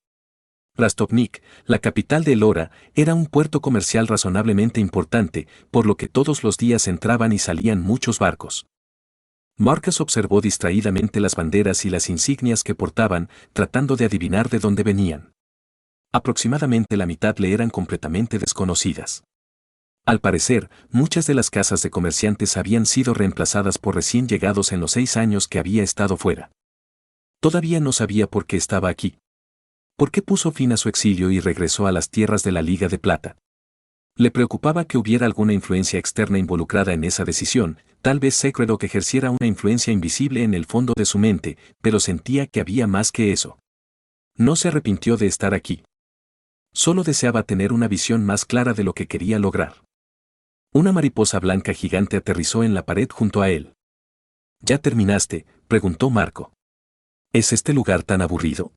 Rastovnik, la capital de Elora, era un puerto comercial razonablemente importante, por lo que todos los días entraban y salían muchos barcos. Marcus observó distraídamente las banderas y las insignias que portaban, tratando de adivinar de dónde venían. Aproximadamente la mitad le eran completamente desconocidas. Al parecer, muchas de las casas de comerciantes habían sido reemplazadas por recién llegados en los 6 años que había estado fuera. Todavía no sabía por qué estaba aquí. ¿Por qué puso fin a su exilio y regresó a las tierras de la Liga de Plata? Le preocupaba que hubiera alguna influencia externa involucrada en esa decisión, tal vez Secredock ejerciera una influencia invisible en el fondo de su mente, pero sentía que había más que eso. No se arrepintió de estar aquí. Solo deseaba tener una visión más clara de lo que quería lograr. Una mariposa blanca gigante aterrizó en la pared junto a él. ¿Ya terminaste?, preguntó Marco. ¿Es este lugar tan aburrido?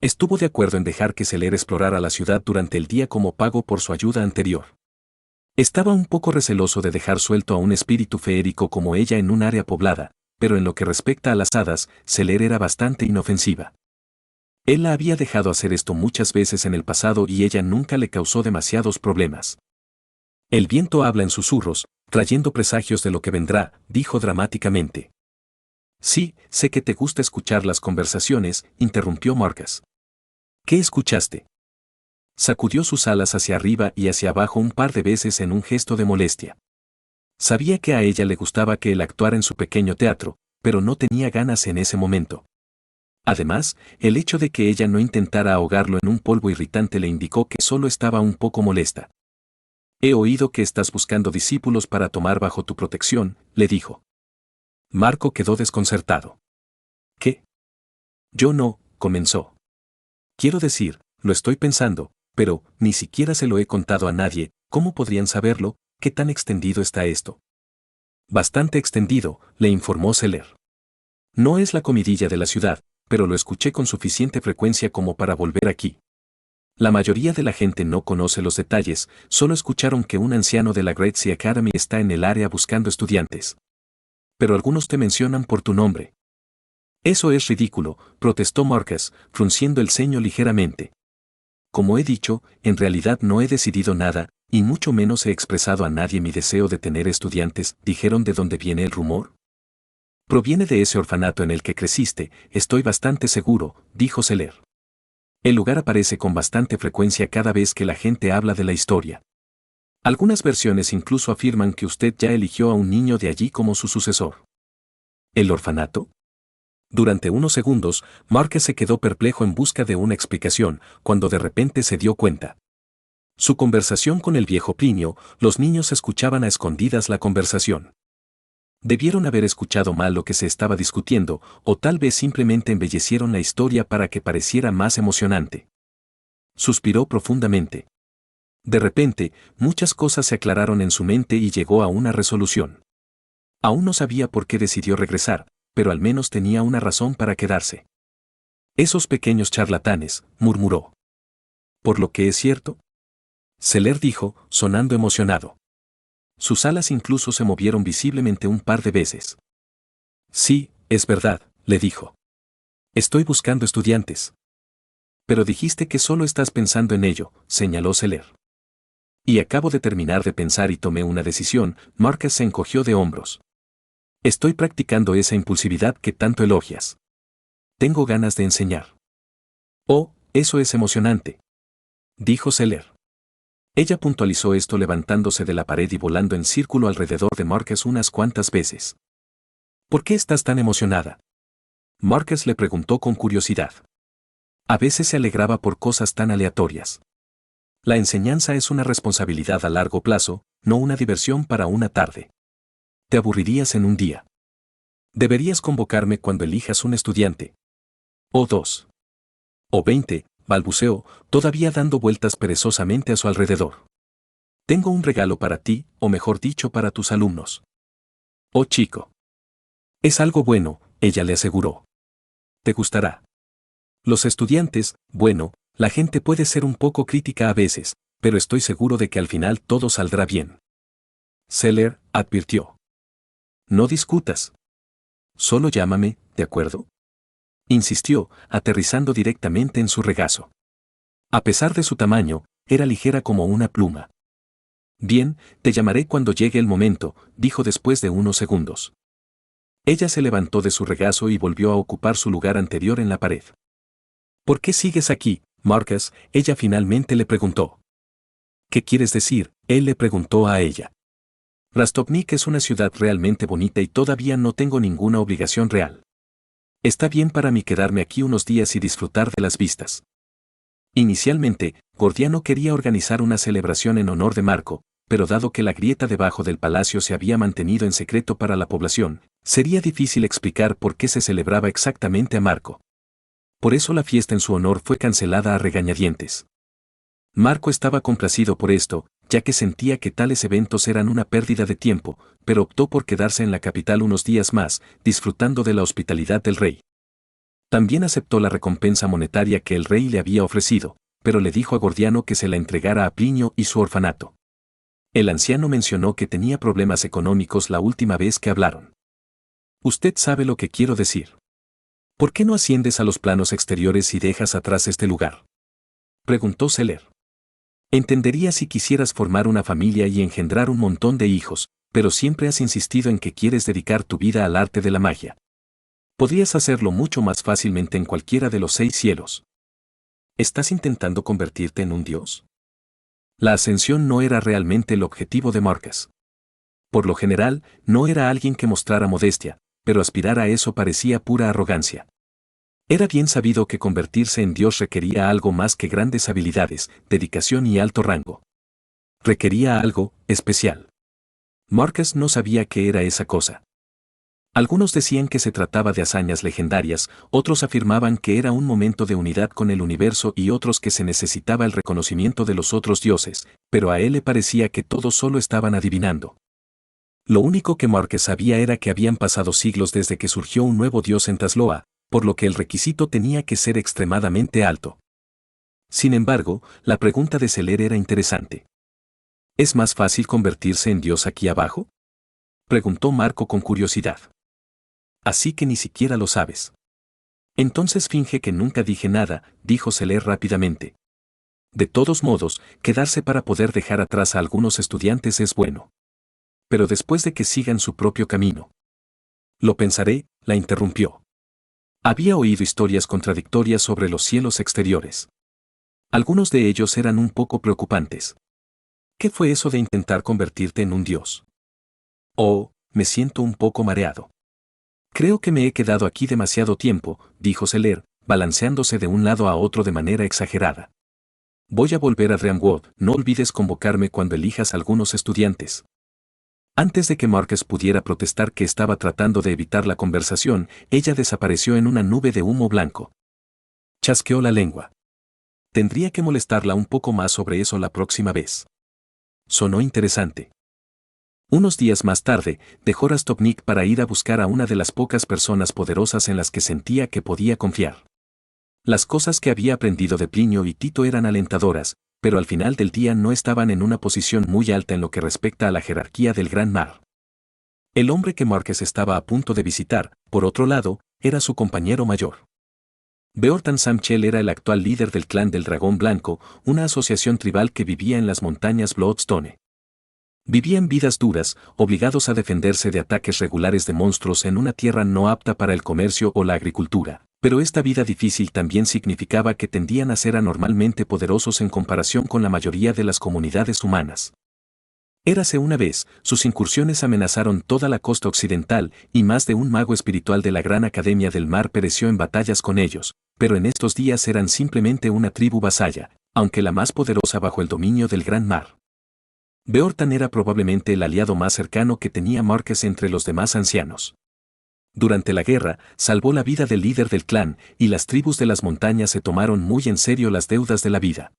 Estuvo de acuerdo en dejar que Seller explorara la ciudad durante el día como pago por su ayuda anterior. Estaba un poco receloso de dejar suelto a un espíritu feérico como ella en un área poblada, pero en lo que respecta a las hadas, Seller era bastante inofensiva. Él la había dejado hacer esto muchas veces en el pasado y ella nunca le causó demasiados problemas. El viento habla en susurros, trayendo presagios de lo que vendrá, dijo dramáticamente. Sí, sé que te gusta escuchar las conversaciones, interrumpió Marcus. ¿Qué escuchaste? Sacudió sus alas hacia arriba y hacia abajo un par de veces en un gesto de molestia. Sabía que a ella le gustaba que él actuara en su pequeño teatro, pero no tenía ganas en ese momento. Además, el hecho de que ella no intentara ahogarlo en un polvo irritante le indicó que solo estaba un poco molesta. He oído que estás buscando discípulos para tomar bajo tu protección, le dijo. Marco quedó desconcertado. ¿Qué? Yo no, comenzó. Quiero decir, lo estoy pensando, pero ni siquiera se lo he contado a nadie, ¿cómo podrían saberlo? ¿Qué tan extendido está esto? Bastante extendido, le informó Seller. No es la comidilla de la ciudad, pero lo escuché con suficiente frecuencia como para volver aquí. La mayoría de la gente no conoce los detalles, solo escucharon que un anciano de la Great Sea Academy está en el área buscando estudiantes. Pero algunos te mencionan por tu nombre. Eso es ridículo, protestó Marcus, frunciendo el ceño ligeramente. Como he dicho, en realidad no he decidido nada, y mucho menos he expresado a nadie mi deseo de tener estudiantes. ¿Dijeron de dónde viene el rumor? Proviene de ese orfanato en el que creciste, estoy bastante seguro, dijo Seller. El lugar aparece con bastante frecuencia cada vez que la gente habla de la historia. Algunas versiones incluso afirman que usted ya eligió a un niño de allí como su sucesor. ¿El orfanato? Durante unos segundos, Marcus se quedó perplejo en busca de una explicación, cuando de repente se dio cuenta. Su conversación con el viejo Plinio, los niños escuchaban a escondidas la conversación. Debieron haber escuchado mal lo que se estaba discutiendo, o tal vez simplemente embellecieron la historia para que pareciera más emocionante. Suspiró profundamente. De repente, muchas cosas se aclararon en su mente y llegó a una resolución. Aún no sabía por qué decidió regresar, pero al menos tenía una razón para quedarse. Esos pequeños charlatanes, murmuró. ¿Por lo que es cierto? Seller dijo, sonando emocionado. Sus alas incluso se movieron visiblemente un par de veces. Sí, es verdad, le dijo. Estoy buscando estudiantes. Pero dijiste que solo estás pensando en ello, señaló Seller. Y acabo de terminar de pensar y tomé una decisión. Marcus se encogió de hombros. Estoy practicando esa impulsividad que tanto elogias. Tengo ganas de enseñar. Oh, eso es emocionante. Dijo Seller. Ella puntualizó esto levantándose de la pared y volando en círculo alrededor de Marcus unas cuantas veces. ¿Por qué estás tan emocionada? Marcus le preguntó con curiosidad. A veces se alegraba por cosas tan aleatorias. La enseñanza es una responsabilidad a largo plazo, no una diversión para una tarde. Te aburrirías en un día. Deberías convocarme cuando elijas un estudiante. O 2. O 20, balbuceó, todavía dando vueltas perezosamente a su alrededor. Tengo un regalo para ti, o mejor dicho para tus alumnos. Oh chico. Es algo bueno, ella le aseguró. Te gustará. Los estudiantes, bueno, la gente puede ser un poco crítica a veces, pero estoy seguro de que al final todo saldrá bien. Seller advirtió. No discutas. Solo llámame, ¿de acuerdo? Insistió, aterrizando directamente en su regazo. A pesar de su tamaño, era ligera como una pluma. Bien, te llamaré cuando llegue el momento, dijo después de unos segundos. Ella se levantó de su regazo y volvió a ocupar su lugar anterior en la pared. ¿Por qué sigues aquí, Marcus? Ella finalmente le preguntó. ¿Qué quieres decir? Él le preguntó a ella. Rastovnik es una ciudad realmente bonita y todavía no tengo ninguna obligación real. Está bien para mí quedarme aquí unos días y disfrutar de las vistas. Inicialmente, Gordiano quería organizar una celebración en honor de Marco, pero dado que la grieta debajo del palacio se había mantenido en secreto para la población, sería difícil explicar por qué se celebraba exactamente a Marco. Por eso la fiesta en su honor fue cancelada a regañadientes. Marco estaba complacido por esto, ya que sentía que tales eventos eran una pérdida de tiempo, pero optó por quedarse en la capital unos días más, disfrutando de la hospitalidad del rey. También aceptó la recompensa monetaria que el rey le había ofrecido, pero le dijo a Gordiano que se la entregara a Plinio y su orfanato. El anciano mencionó que tenía problemas económicos la última vez que hablaron. Usted sabe lo que quiero decir. ¿Por qué no asciendes a los planos exteriores y dejas atrás este lugar? Preguntó Seller. Entendería si quisieras formar una familia y engendrar un montón de hijos, pero siempre has insistido en que quieres dedicar tu vida al arte de la magia. Podrías hacerlo mucho más fácilmente en cualquiera de los 6 cielos. ¿Estás intentando convertirte en un dios? La ascensión no era realmente el objetivo de Marcus. Por lo general, no era alguien que mostrara modestia, pero aspirar a eso parecía pura arrogancia. Era bien sabido que convertirse en dios requería algo más que grandes habilidades, dedicación y alto rango. Requería algo especial. Marcus no sabía qué era esa cosa. Algunos decían que se trataba de hazañas legendarias, otros afirmaban que era un momento de unidad con el universo y otros que se necesitaba el reconocimiento de los otros dioses, pero a él le parecía que todos solo estaban adivinando. Lo único que Marcus sabía era que habían pasado siglos desde que surgió un nuevo dios en Tasloa, por lo que el requisito tenía que ser extremadamente alto. Sin embargo, la pregunta de Seller era interesante. ¿Es más fácil convertirse en dios aquí abajo? Preguntó Marco con curiosidad. Así que ni siquiera lo sabes. Entonces finge que nunca dije nada, dijo Seller rápidamente. De todos modos, quedarse para poder dejar atrás a algunos estudiantes es bueno. Pero después de que sigan su propio camino. Lo pensaré, la interrumpió. Había oído historias contradictorias sobre los cielos exteriores. Algunos de ellos eran un poco preocupantes. ¿Qué fue eso de intentar convertirte en un dios? Oh, me siento un poco mareado. Creo que me he quedado aquí demasiado tiempo, dijo Seller, balanceándose de un lado a otro de manera exagerada. Voy a volver a Dreamwood, no olvides convocarme cuando elijas algunos estudiantes. Antes de que Marcus pudiera protestar que estaba tratando de evitar la conversación, ella desapareció en una nube de humo blanco. Chasqueó la lengua. Tendría que molestarla un poco más sobre eso la próxima vez. Sonó interesante. Unos días más tarde, dejó Rastovnik para ir a buscar a una de las pocas personas poderosas en las que sentía que podía confiar. Las cosas que había aprendido de Plinio y Tito eran alentadoras, pero al final del día no estaban en una posición muy alta en lo que respecta a la jerarquía del Gran Mar. El hombre que Marcus estaba a punto de visitar, por otro lado, era su compañero mayor. Beortan Samchel era el actual líder del clan del Dragón Blanco, una asociación tribal que vivía en las montañas Bloodstone. Vivían vidas duras, obligados a defenderse de ataques regulares de monstruos en una tierra no apta para el comercio o la agricultura, Pero esta vida difícil también significaba que tendían a ser anormalmente poderosos en comparación con la mayoría de las comunidades humanas. Érase una vez, sus incursiones amenazaron toda la costa occidental y más de un mago espiritual de la Gran Academia del Mar pereció en batallas con ellos, pero en estos días eran simplemente una tribu vasalla, aunque la más poderosa bajo el dominio del Gran Mar. Beorhtan era probablemente el aliado más cercano que tenía Marqués entre los demás ancianos. Durante la guerra, salvó la vida del líder del clan, y las tribus de las montañas se tomaron muy en serio las deudas de la vida.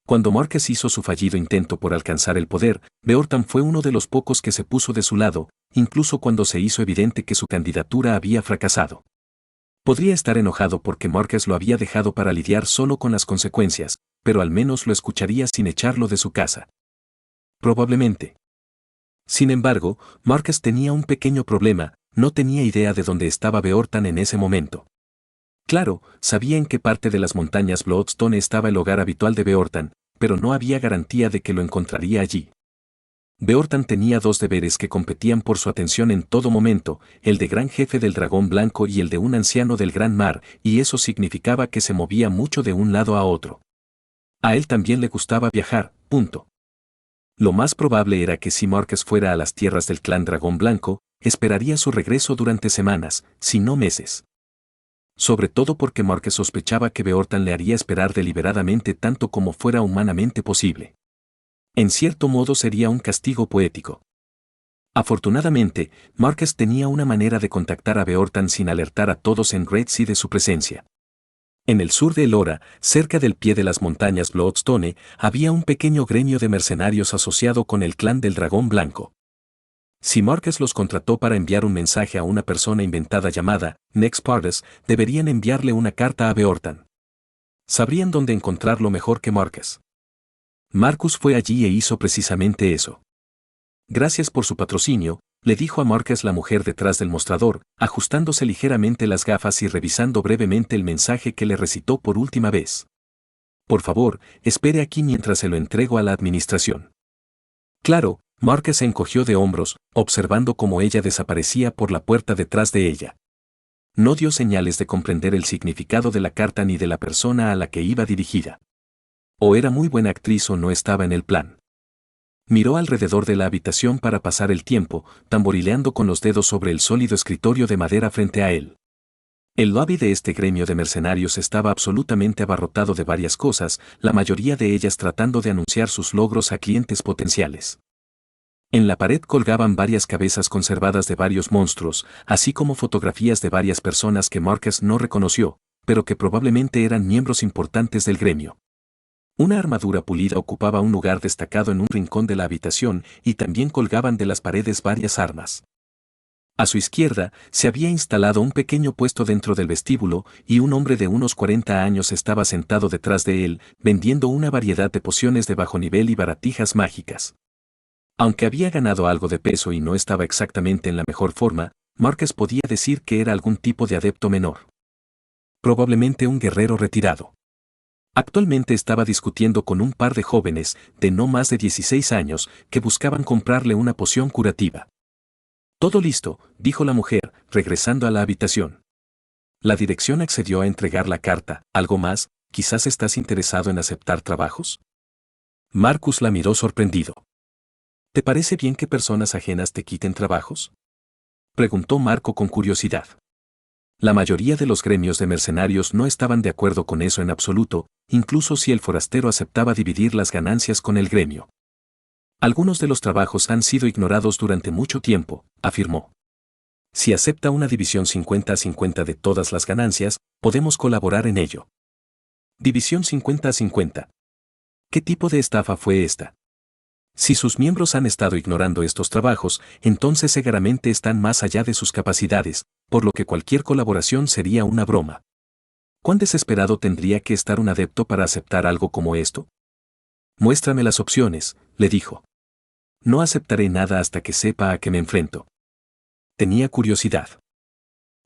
Cuando Marqués hizo su fallido intento por alcanzar el poder, Beorhtan fue uno de los pocos que se puso de su lado, incluso cuando se hizo evidente que su candidatura había fracasado. Podría estar enojado porque Marqués lo había dejado para lidiar solo con las consecuencias, pero al menos lo escucharía sin echarlo de su casa. Probablemente. Sin embargo, Marqués tenía un pequeño problema, no tenía idea de dónde estaba Beorhtan en ese momento. Claro, sabía en qué parte de las montañas Bloodstone estaba el hogar habitual de Beorhtan, pero no había garantía de que lo encontraría allí. Beorhtan tenía dos deberes que competían por su atención en todo momento, el de gran jefe del dragón blanco y el de un anciano del gran mar, y eso significaba que se movía mucho de un lado a otro. A él también le gustaba viajar, punto. Lo más probable era que si Marqués fuera a las tierras del clan dragón blanco, esperaría su regreso durante semanas, si no meses. Sobre todo porque Marqués sospechaba que Beorhtan le haría esperar deliberadamente tanto como fuera humanamente posible. En cierto modo sería un castigo poético. Afortunadamente, Marqués tenía una manera de contactar a Beorhtan sin alertar a todos en Greatsea de su presencia. En el sur de Elora, cerca del pie de las montañas Bloodstone, había un pequeño gremio de mercenarios asociado con el clan del dragón blanco. Si Marqués los contrató para enviar un mensaje a una persona inventada llamada Nex Pardes, deberían enviarle una carta a Beorhtan. Sabrían dónde encontrarlo mejor que Marqués. Marcus fue allí e hizo precisamente eso. Gracias por su patrocinio, le dijo a Marqués la mujer detrás del mostrador, ajustándose ligeramente las gafas y revisando brevemente el mensaje que le recitó por última vez. Por favor, espere aquí mientras se lo entrego a la administración. Claro, Marqués se encogió de hombros, observando cómo ella desaparecía por la puerta detrás de ella. No dio señales de comprender el significado de la carta ni de la persona a la que iba dirigida. O era muy buena actriz o no estaba en el plan. Miró alrededor de la habitación para pasar el tiempo, tamborileando con los dedos sobre el sólido escritorio de madera frente a él. El lobby de este gremio de mercenarios estaba absolutamente abarrotado de varias cosas, la mayoría de ellas tratando de anunciar sus logros a clientes potenciales. En la pared colgaban varias cabezas conservadas de varios monstruos, así como fotografías de varias personas que Marqués no reconoció, pero que probablemente eran miembros importantes del gremio. Una armadura pulida ocupaba un lugar destacado en un rincón de la habitación y también colgaban de las paredes varias armas. A su izquierda se había instalado un pequeño puesto dentro del vestíbulo y un hombre de unos 40 años estaba sentado detrás de él, vendiendo una variedad de pociones de bajo nivel y baratijas mágicas. Aunque había ganado algo de peso y no estaba exactamente en la mejor forma, Marqués podía decir que era algún tipo de adepto menor. Probablemente un guerrero retirado. Actualmente estaba discutiendo con un par de jóvenes, de no más de 16 años, que buscaban comprarle una poción curativa. Todo listo, dijo la mujer, regresando a la habitación. La dirección accedió a entregar la carta. ¿Algo más? ¿Quizás estás interesado en aceptar trabajos? Marcus la miró sorprendido. ¿Te parece bien que personas ajenas te quiten trabajos? Preguntó Marco con curiosidad. La mayoría de los gremios de mercenarios no estaban de acuerdo con eso en absoluto, incluso si el forastero aceptaba dividir las ganancias con el gremio. Algunos de los trabajos han sido ignorados durante mucho tiempo, afirmó. Si acepta una división 50-50 de todas las ganancias, podemos colaborar en ello. División 50-50. ¿Qué tipo de estafa fue esta? Si sus miembros han estado ignorando estos trabajos, entonces seguramente están más allá de sus capacidades, por lo que cualquier colaboración sería una broma. ¿Cuán desesperado tendría que estar un adepto para aceptar algo como esto? Muéstrame las opciones, le dijo. No aceptaré nada hasta que sepa a qué me enfrento. Tenía curiosidad.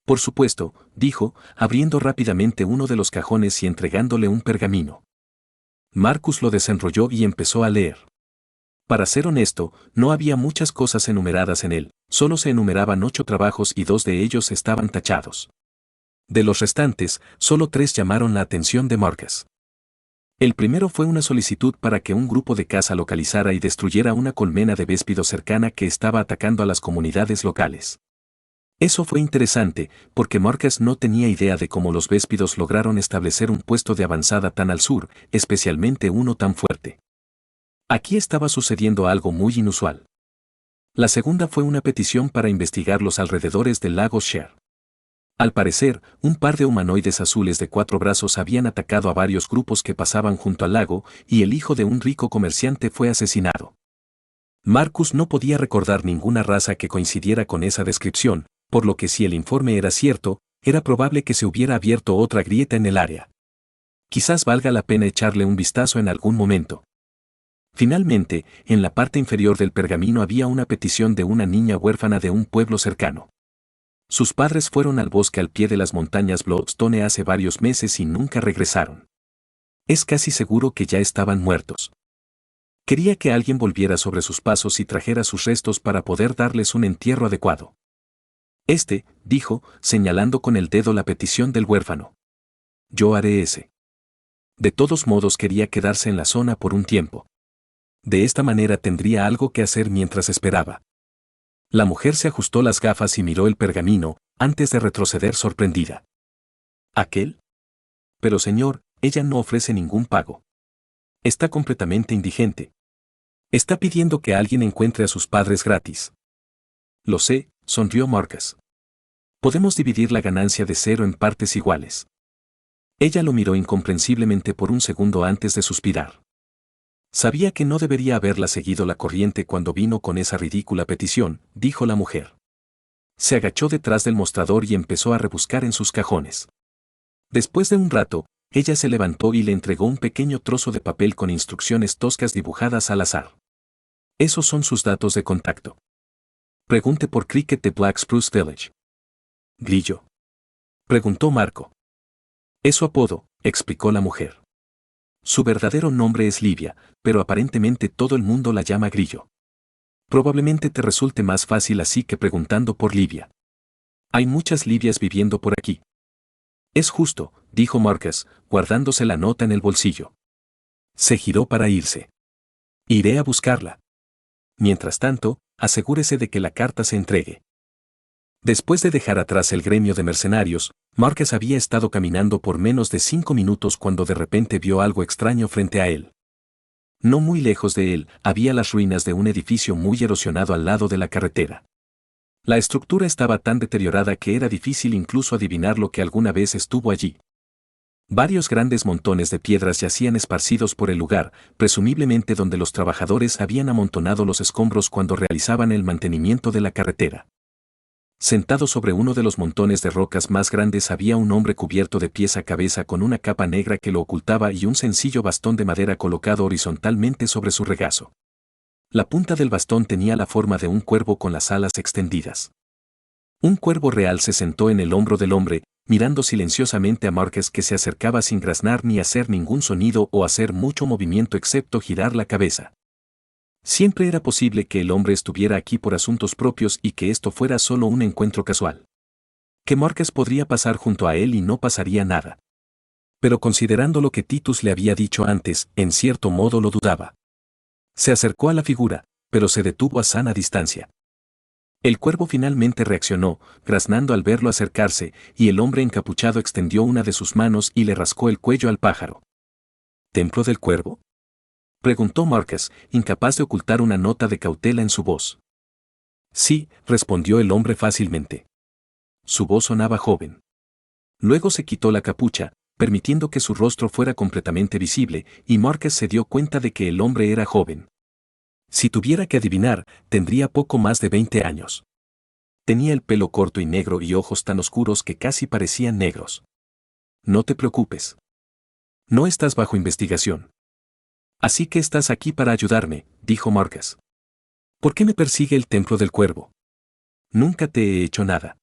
Por supuesto, dijo, abriendo rápidamente uno de los cajones y entregándole un pergamino. Marcus lo desenrolló y empezó a leer. Para ser honesto, no había muchas cosas enumeradas en él, solo se enumeraban 8 trabajos y 2 de ellos estaban tachados. De los restantes, solo 3 llamaron la atención de Marcus. El primero fue una solicitud para que un grupo de caza localizara y destruyera una colmena de véspidos cercana que estaba atacando a las comunidades locales. Eso fue interesante, porque Marcus no tenía idea de cómo los véspidos lograron establecer un puesto de avanzada tan al sur, especialmente uno tan fuerte. Aquí estaba sucediendo algo muy inusual. La segunda fue una petición para investigar los alrededores del lago Sher. Al parecer, un par de humanoides azules de 4 brazos habían atacado a varios grupos que pasaban junto al lago, y el hijo de un rico comerciante fue asesinado. Marcus no podía recordar ninguna raza que coincidiera con esa descripción, por lo que si el informe era cierto, era probable que se hubiera abierto otra grieta en el área. Quizás valga la pena echarle un vistazo en algún momento. Finalmente, en la parte inferior del pergamino había una petición de una niña huérfana de un pueblo cercano. Sus padres fueron al bosque al pie de las montañas Bloodstone hace varios meses y nunca regresaron. Es casi seguro que ya estaban muertos. Quería que alguien volviera sobre sus pasos y trajera sus restos para poder darles un entierro adecuado. Dijo, señalando con el dedo la petición del huérfano. Yo haré ese. De todos modos quería quedarse en la zona por un tiempo. De esta manera tendría algo que hacer mientras esperaba. La mujer se ajustó las gafas y miró el pergamino, antes de retroceder sorprendida. ¿Aquel? Pero señor, ella no ofrece ningún pago. Está completamente indigente. Está pidiendo que alguien encuentre a sus padres gratis. Lo sé, sonrió Marcus. Podemos dividir la ganancia de 0 en partes iguales. Ella lo miró incomprensiblemente por un segundo antes de suspirar. Sabía que no debería haberla seguido la corriente cuando vino con esa ridícula petición, dijo la mujer. Se agachó detrás del mostrador y empezó a rebuscar en sus cajones. Después de un rato, ella se levantó y le entregó un pequeño trozo de papel con instrucciones toscas dibujadas al azar. Esos son sus datos de contacto. Pregunte por Cricket de Black Spruce Village. ¿Grillo? Preguntó Marco. Es su apodo, explicó la mujer. Su verdadero nombre es Livia, pero aparentemente todo el mundo la llama Grillo. Probablemente te resulte más fácil así que preguntando por Livia. Hay muchas Livias viviendo por aquí. Es justo, dijo Marcus, guardándose la nota en el bolsillo. Se giró para irse. Iré a buscarla. Mientras tanto, asegúrese de que la carta se entregue. Después de dejar atrás el gremio de mercenarios, Marcus había estado caminando por menos de 5 minutos cuando de repente vio algo extraño frente a él. No muy lejos de él, había las ruinas de un edificio muy erosionado al lado de la carretera. La estructura estaba tan deteriorada que era difícil incluso adivinar lo que alguna vez estuvo allí. Varios grandes montones de piedras yacían esparcidos por el lugar, presumiblemente donde los trabajadores habían amontonado los escombros cuando realizaban el mantenimiento de la carretera. Sentado sobre uno de los montones de rocas más grandes había un hombre cubierto de pies a cabeza con una capa negra que lo ocultaba y un sencillo bastón de madera colocado horizontalmente sobre su regazo. La punta del bastón tenía la forma de un cuervo con las alas extendidas. Un cuervo real se sentó en el hombro del hombre, mirando silenciosamente a Marcus que se acercaba sin graznar ni hacer ningún sonido o hacer mucho movimiento excepto girar la cabeza. Siempre era posible que el hombre estuviera aquí por asuntos propios y que esto fuera solo un encuentro casual. Que Marcus podría pasar junto a él y no pasaría nada. Pero considerando lo que Titus le había dicho antes, en cierto modo lo dudaba. Se acercó a la figura, pero se detuvo a sana distancia. El cuervo finalmente reaccionó, graznando al verlo acercarse, y el hombre encapuchado extendió una de sus manos y le rascó el cuello al pájaro. ¿Templo del cuervo?, preguntó Marcus, incapaz de ocultar una nota de cautela en su voz. Sí, respondió el hombre fácilmente. Su voz sonaba joven. Luego se quitó la capucha, permitiendo que su rostro fuera completamente visible, y Marcus se dio cuenta de que el hombre era joven. Si tuviera que adivinar, tendría poco más de 20 años. Tenía el pelo corto y negro y ojos tan oscuros que casi parecían negros. No te preocupes. No estás bajo investigación. Así que estás aquí para ayudarme, dijo Marcus. ¿Por qué me persigue el templo del cuervo? Nunca te he hecho nada.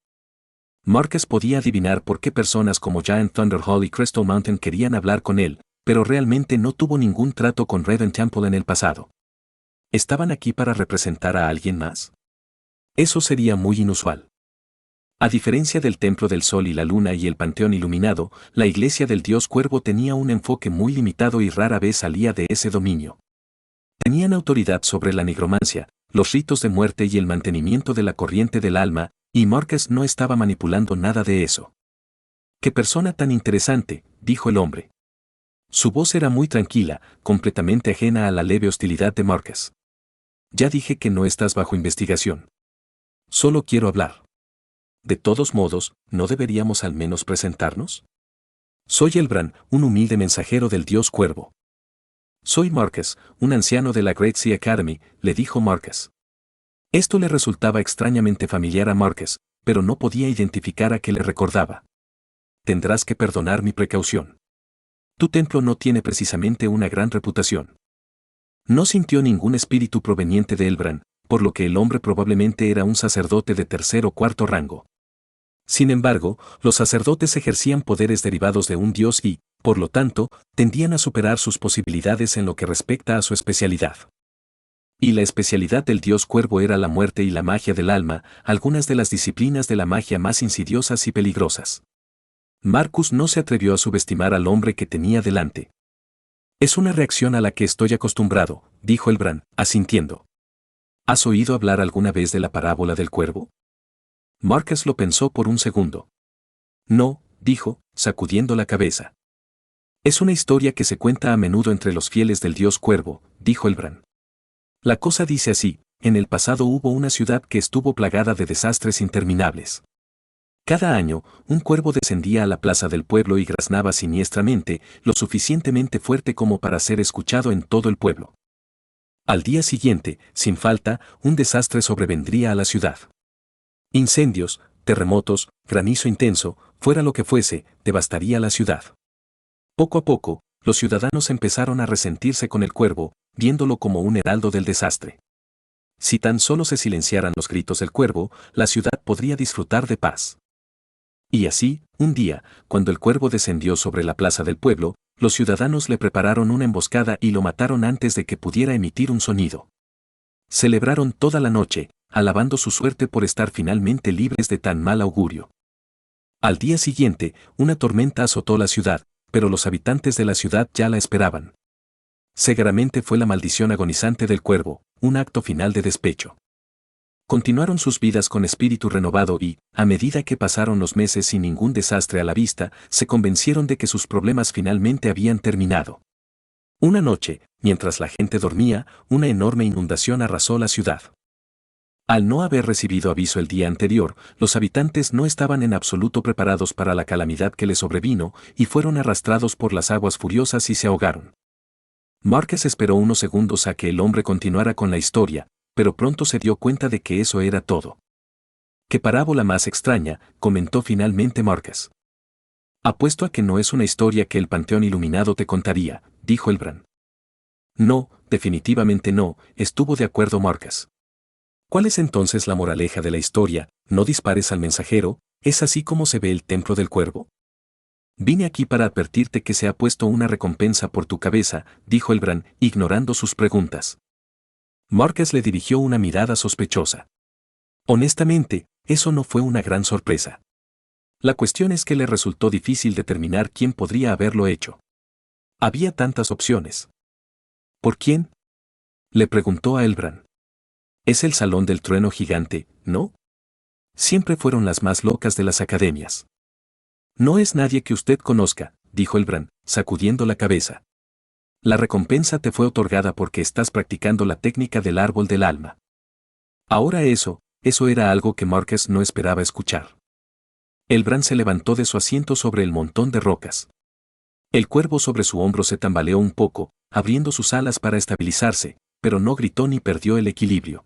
Marcus podía adivinar por qué personas como Giant Thunderhall y Crystal Mountain querían hablar con él, pero realmente no tuvo ningún trato con Raven Temple en el pasado. ¿Estaban aquí para representar a alguien más? Eso sería muy inusual. A diferencia del Templo del Sol y la Luna y el Panteón Iluminado, la iglesia del Dios Cuervo tenía un enfoque muy limitado y rara vez salía de ese dominio. Tenían autoridad sobre la nigromancia, los ritos de muerte y el mantenimiento de la corriente del alma, y Marcus no estaba manipulando nada de eso. ¡Qué persona tan interesante!, dijo el hombre. Su voz era muy tranquila, completamente ajena a la leve hostilidad de Marcus. Ya dije que no estás bajo investigación. Solo quiero hablar. De todos modos, ¿no deberíamos al menos presentarnos? Soy Elbran, un humilde mensajero del Dios Cuervo. Soy Marcus, un anciano de la Great Sea Academy, le dijo Marcus. Esto le resultaba extrañamente familiar a Marcus, pero no podía identificar a qué le recordaba. Tendrás que perdonar mi precaución. Tu templo no tiene precisamente una gran reputación. No sintió ningún espíritu proveniente de Elbran, por lo que el hombre probablemente era un sacerdote de tercer o cuarto rango. Sin embargo, los sacerdotes ejercían poderes derivados de un dios y, por lo tanto, tendían a superar sus posibilidades en lo que respecta a su especialidad. Y la especialidad del dios cuervo era la muerte y la magia del alma, algunas de las disciplinas de la magia más insidiosas y peligrosas. Marcus no se atrevió a subestimar al hombre que tenía delante. Es una reacción a la que estoy acostumbrado, dijo Elbran, asintiendo. ¿Has oído hablar alguna vez de la parábola del cuervo? Marcus lo pensó por un segundo. No, dijo, sacudiendo la cabeza. Es una historia que se cuenta a menudo entre los fieles del dios cuervo, dijo Elbran. La cosa dice así: en el pasado hubo una ciudad que estuvo plagada de desastres interminables. Cada año, un cuervo descendía a la plaza del pueblo y graznaba siniestramente, lo suficientemente fuerte como para ser escuchado en todo el pueblo. Al día siguiente, sin falta, un desastre sobrevendría a la ciudad. Incendios, terremotos, granizo intenso, fuera lo que fuese, devastaría la ciudad. Poco a poco, los ciudadanos empezaron a resentirse con el cuervo, viéndolo como un heraldo del desastre. Si tan solo se silenciaran los gritos del cuervo, la ciudad podría disfrutar de paz. Y así, un día, cuando el cuervo descendió sobre la plaza del pueblo, los ciudadanos le prepararon una emboscada y lo mataron antes de que pudiera emitir un sonido. Celebraron toda la noche, alabando su suerte por estar finalmente libres de tan mal augurio. Al día siguiente, una tormenta azotó la ciudad, pero los habitantes de la ciudad ya la esperaban. Seguramente fue la maldición agonizante del cuervo, un acto final de despecho. Continuaron sus vidas con espíritu renovado y, a medida que pasaron los meses sin ningún desastre a la vista, se convencieron de que sus problemas finalmente habían terminado. Una noche, mientras la gente dormía, una enorme inundación arrasó la ciudad. Al no haber recibido aviso el día anterior, los habitantes no estaban en absoluto preparados para la calamidad que les sobrevino y fueron arrastrados por las aguas furiosas y se ahogaron. Marcus esperó unos segundos a que el hombre continuara con la historia, pero pronto se dio cuenta de que eso era todo. «¡Qué parábola más extraña!», comentó finalmente Marcus. «Apuesto a que no es una historia que el Panteón Iluminado te contaría», dijo Elbran. «No, definitivamente no», estuvo de acuerdo Marcus. «¿Cuál es entonces la moraleja de la historia? No dispares al mensajero, ¿es así como se ve el templo del cuervo?» «Vine aquí para advertirte que se ha puesto una recompensa por tu cabeza», dijo Elbran, ignorando sus preguntas. Marcus le dirigió una mirada sospechosa. Honestamente, eso no fue una gran sorpresa. La cuestión es que le resultó difícil determinar quién podría haberlo hecho. Había tantas opciones. ¿Por quién?, le preguntó a Elbran. «Es el Salón del Trueno Gigante, ¿no? Siempre fueron las más locas de las academias». «No es nadie que usted conozca», dijo Elbran, sacudiendo la cabeza. «La recompensa te fue otorgada porque estás practicando la técnica del árbol del alma». Ahora eso era algo que Marcus no esperaba escuchar. Elbran se levantó de su asiento sobre el montón de rocas. El cuervo sobre su hombro se tambaleó un poco, abriendo sus alas para estabilizarse, pero no gritó ni perdió el equilibrio.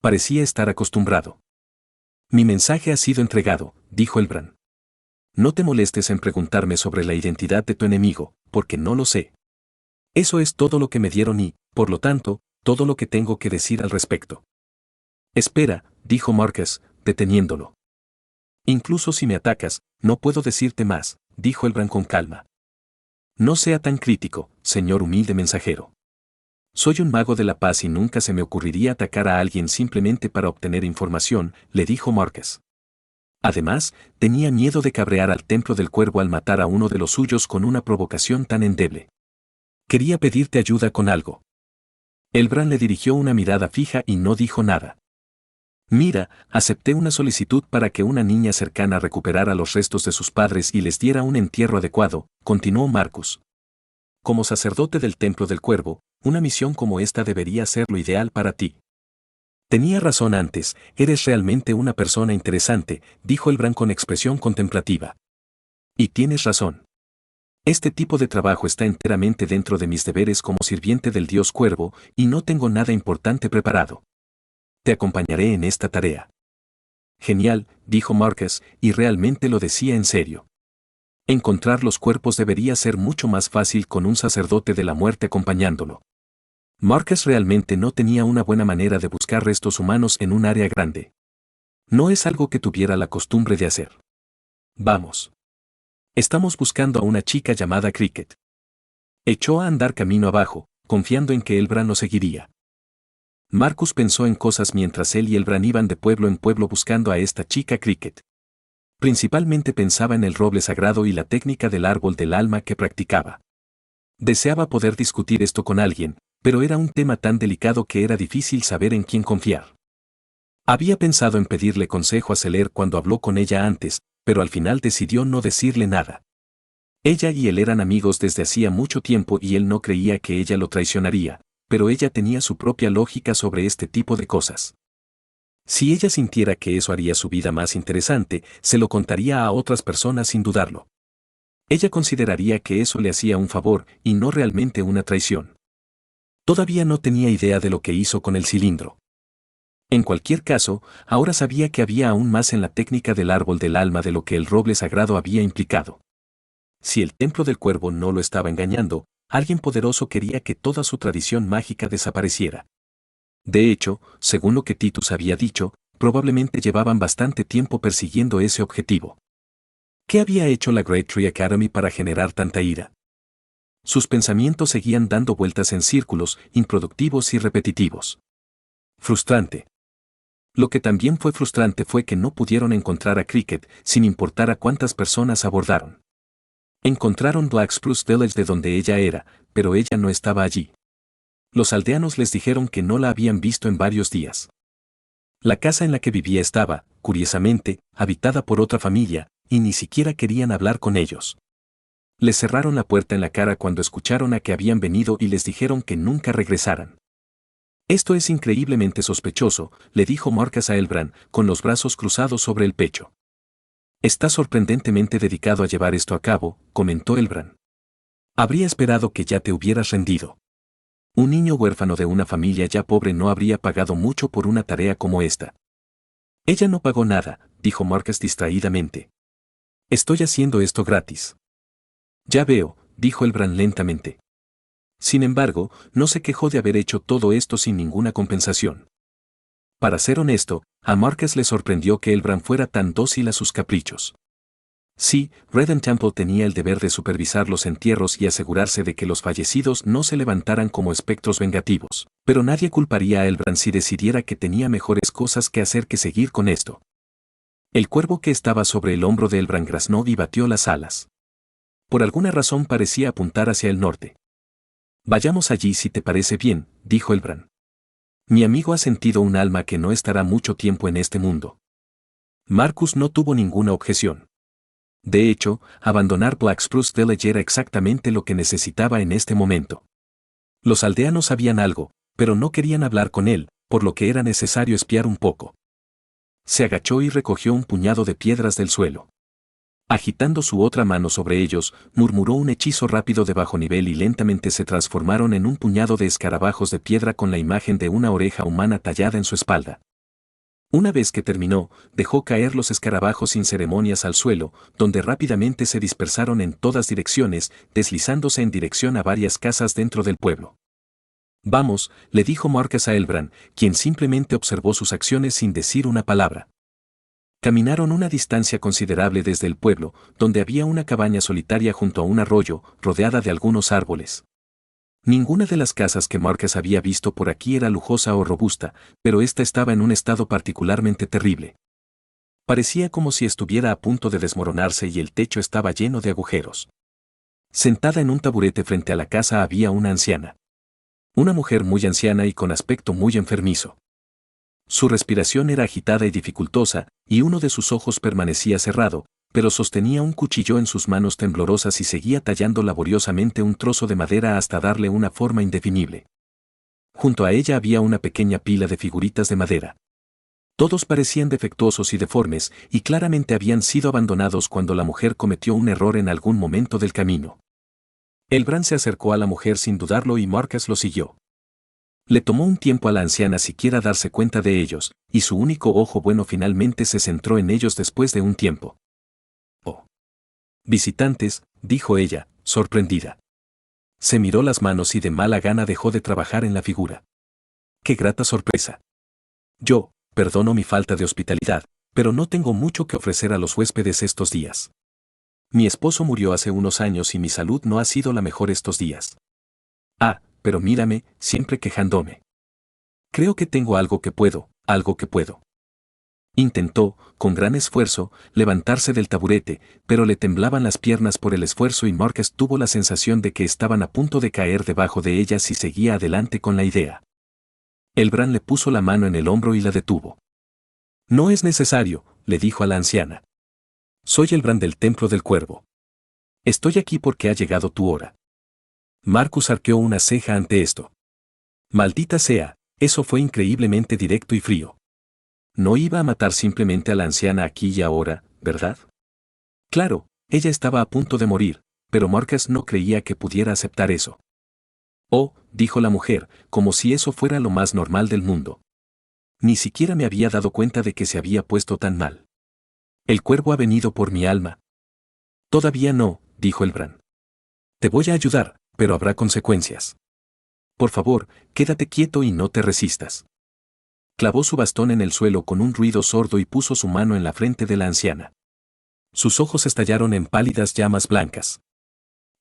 Parecía estar acostumbrado. «Mi mensaje ha sido entregado», dijo Elbran. «No te molestes en preguntarme sobre la identidad de tu enemigo, porque no lo sé. Eso es todo lo que me dieron y, por lo tanto, todo lo que tengo que decir al respecto». «Espera», dijo Marcus, deteniéndolo. «Incluso si me atacas, no puedo decirte más», dijo Elbran con calma. «No sea tan crítico, señor humilde mensajero. Soy un mago de la paz y nunca se me ocurriría atacar a alguien simplemente para obtener información», le dijo Marcus. Además, tenía miedo de cabrear al templo del cuervo al matar a uno de los suyos con una provocación tan endeble. Quería pedirte ayuda con algo. Elbran le dirigió una mirada fija y no dijo nada. Mira, acepté una solicitud para que una niña cercana recuperara los restos de sus padres y les diera un entierro adecuado, continuó Marcus. Como sacerdote del templo del cuervo, una misión como esta debería ser lo ideal para ti. Tenía razón antes, eres realmente una persona interesante, dijo Elbran con expresión contemplativa. Y tienes razón. Este tipo de trabajo está enteramente dentro de mis deberes como sirviente del dios cuervo, y no tengo nada importante preparado. Te acompañaré en esta tarea. Genial, dijo Marcus, y realmente lo decía en serio. Encontrar los cuerpos debería ser mucho más fácil con un sacerdote de la muerte acompañándolo. Marcus realmente no tenía una buena manera de buscar restos humanos en un área grande. No es algo que tuviera la costumbre de hacer. Vamos. Estamos buscando a una chica llamada Cricket. Echó a andar camino abajo, confiando en que Elbran lo seguiría. Marcus pensó en cosas mientras él y Elbran iban de pueblo en pueblo buscando a esta chica Cricket. Principalmente pensaba en el roble sagrado y la técnica del árbol del alma que practicaba. Deseaba poder discutir esto con alguien, pero era un tema tan delicado que era difícil saber en quién confiar. Había pensado en pedirle consejo a Seller cuando habló con ella antes, pero al final decidió no decirle nada. Ella y él eran amigos desde hacía mucho tiempo y él no creía que ella lo traicionaría, pero ella tenía su propia lógica sobre este tipo de cosas. Si ella sintiera que eso haría su vida más interesante, se lo contaría a otras personas sin dudarlo. Ella consideraría que eso le hacía un favor y no realmente una traición. Todavía no tenía idea de lo que hizo con el cilindro. En cualquier caso, ahora sabía que había aún más en la técnica del árbol del alma de lo que el roble sagrado había implicado. Si el templo del cuervo no lo estaba engañando, alguien poderoso quería que toda su tradición mágica desapareciera. De hecho, según lo que Titus había dicho, probablemente llevaban bastante tiempo persiguiendo ese objetivo. ¿Qué había hecho la Great Tree Academy para generar tanta ira? Sus pensamientos seguían dando vueltas en círculos, improductivos y repetitivos. Frustrante. Lo que también fue frustrante fue que no pudieron encontrar a Cricket, sin importar a cuántas personas abordaron. Encontraron Black Spruce Village de donde ella era, pero ella no estaba allí. Los aldeanos les dijeron que no la habían visto en varios días. La casa en la que vivía estaba, curiosamente, habitada por otra familia, y ni siquiera querían hablar con ellos. Les cerraron la puerta en la cara cuando escucharon a que habían venido y les dijeron que nunca regresaran. Esto es increíblemente sospechoso, le dijo Marcus a Elbran, con los brazos cruzados sobre el pecho. Está sorprendentemente dedicado a llevar esto a cabo, comentó Elbran. Habría esperado que ya te hubieras rendido. Un niño huérfano de una familia ya pobre no habría pagado mucho por una tarea como esta. Ella no pagó nada, dijo Marcus distraídamente. Estoy haciendo esto gratis. Ya veo, dijo Elbran lentamente. Sin embargo, no se quejó de haber hecho todo esto sin ninguna compensación. Para ser honesto, a Marcus le sorprendió que Elbran fuera tan dócil a sus caprichos. Sí, Redden Temple tenía el deber de supervisar los entierros y asegurarse de que los fallecidos no se levantaran como espectros vengativos, pero nadie culparía a Elbran si decidiera que tenía mejores cosas que hacer que seguir con esto. El cuervo que estaba sobre el hombro de Elbran graznó y batió las alas. Por alguna razón parecía apuntar hacia el norte. Vayamos allí si te parece bien, dijo Elbran. Mi amigo ha sentido un alma que no estará mucho tiempo en este mundo. Marcus no tuvo ninguna objeción. De hecho, abandonar Black Spruce Village era exactamente lo que necesitaba en este momento. Los aldeanos sabían algo, pero no querían hablar con él, por lo que era necesario espiar un poco. Se agachó y recogió un puñado de piedras del suelo. Agitando su otra mano sobre ellos, murmuró un hechizo rápido de bajo nivel y lentamente se transformaron en un puñado de escarabajos de piedra con la imagen de una oreja humana tallada en su espalda. Una vez que terminó, dejó caer los escarabajos sin ceremonias al suelo, donde rápidamente se dispersaron en todas direcciones, deslizándose en dirección a varias casas dentro del pueblo. Vamos, le dijo Marcus a Elbran, quien simplemente observó sus acciones sin decir una palabra. Caminaron una distancia considerable desde el pueblo, donde había una cabaña solitaria junto a un arroyo, rodeada de algunos árboles. Ninguna de las casas que Marcus había visto por aquí era lujosa o robusta, pero esta estaba en un estado particularmente terrible. Parecía como si estuviera a punto de desmoronarse y el techo estaba lleno de agujeros. Sentada en un taburete frente a la casa había una anciana. Una mujer muy anciana y con aspecto muy enfermizo. Su respiración era agitada y dificultosa, y uno de sus ojos permanecía cerrado, pero sostenía un cuchillo en sus manos temblorosas y seguía tallando laboriosamente un trozo de madera hasta darle una forma indefinible. Junto a ella había una pequeña pila de figuritas de madera. Todos parecían defectuosos y deformes, y claramente habían sido abandonados cuando la mujer cometió un error en algún momento del camino. Elbran se acercó a la mujer sin dudarlo y Marcus lo siguió. Le tomó un tiempo a la anciana siquiera darse cuenta de ellos, y su único ojo bueno finalmente se centró en ellos después de un tiempo. «Oh. Visitantes», dijo ella, sorprendida. Se miró las manos y de mala gana dejó de trabajar en la figura. ¡Qué grata sorpresa! Perdono mi falta de hospitalidad, pero no tengo mucho que ofrecer a los huéspedes estos días. Mi esposo murió hace unos años y mi salud no ha sido la mejor estos días. Pero mírame, siempre quejándome. Creo que tengo algo que puedo. Intentó, con gran esfuerzo, levantarse del taburete, pero le temblaban las piernas por el esfuerzo y Marcus tuvo la sensación de que estaban a punto de caer debajo de ellas si seguía adelante con la idea. Elbran le puso la mano en el hombro y la detuvo. «No es necesario», le dijo a la anciana. «Soy Elbran del Templo del Cuervo. Estoy aquí porque ha llegado tu hora». Marcus arqueó una ceja ante esto. Maldita sea, eso fue increíblemente directo y frío. No iba a matar simplemente a la anciana aquí y ahora, ¿verdad? Claro, ella estaba a punto de morir, pero Marcus no creía que pudiera aceptar eso. «Oh», dijo la mujer, como si eso fuera lo más normal del mundo. Ni siquiera me había dado cuenta de que se había puesto tan mal. El cuervo ha venido por mi alma. Todavía no, dijo Elbran. Te voy a ayudar, pero habrá consecuencias. Por favor, quédate quieto y no te resistas. Clavó su bastón en el suelo con un ruido sordo y puso su mano en la frente de la anciana. Sus ojos estallaron en pálidas llamas blancas.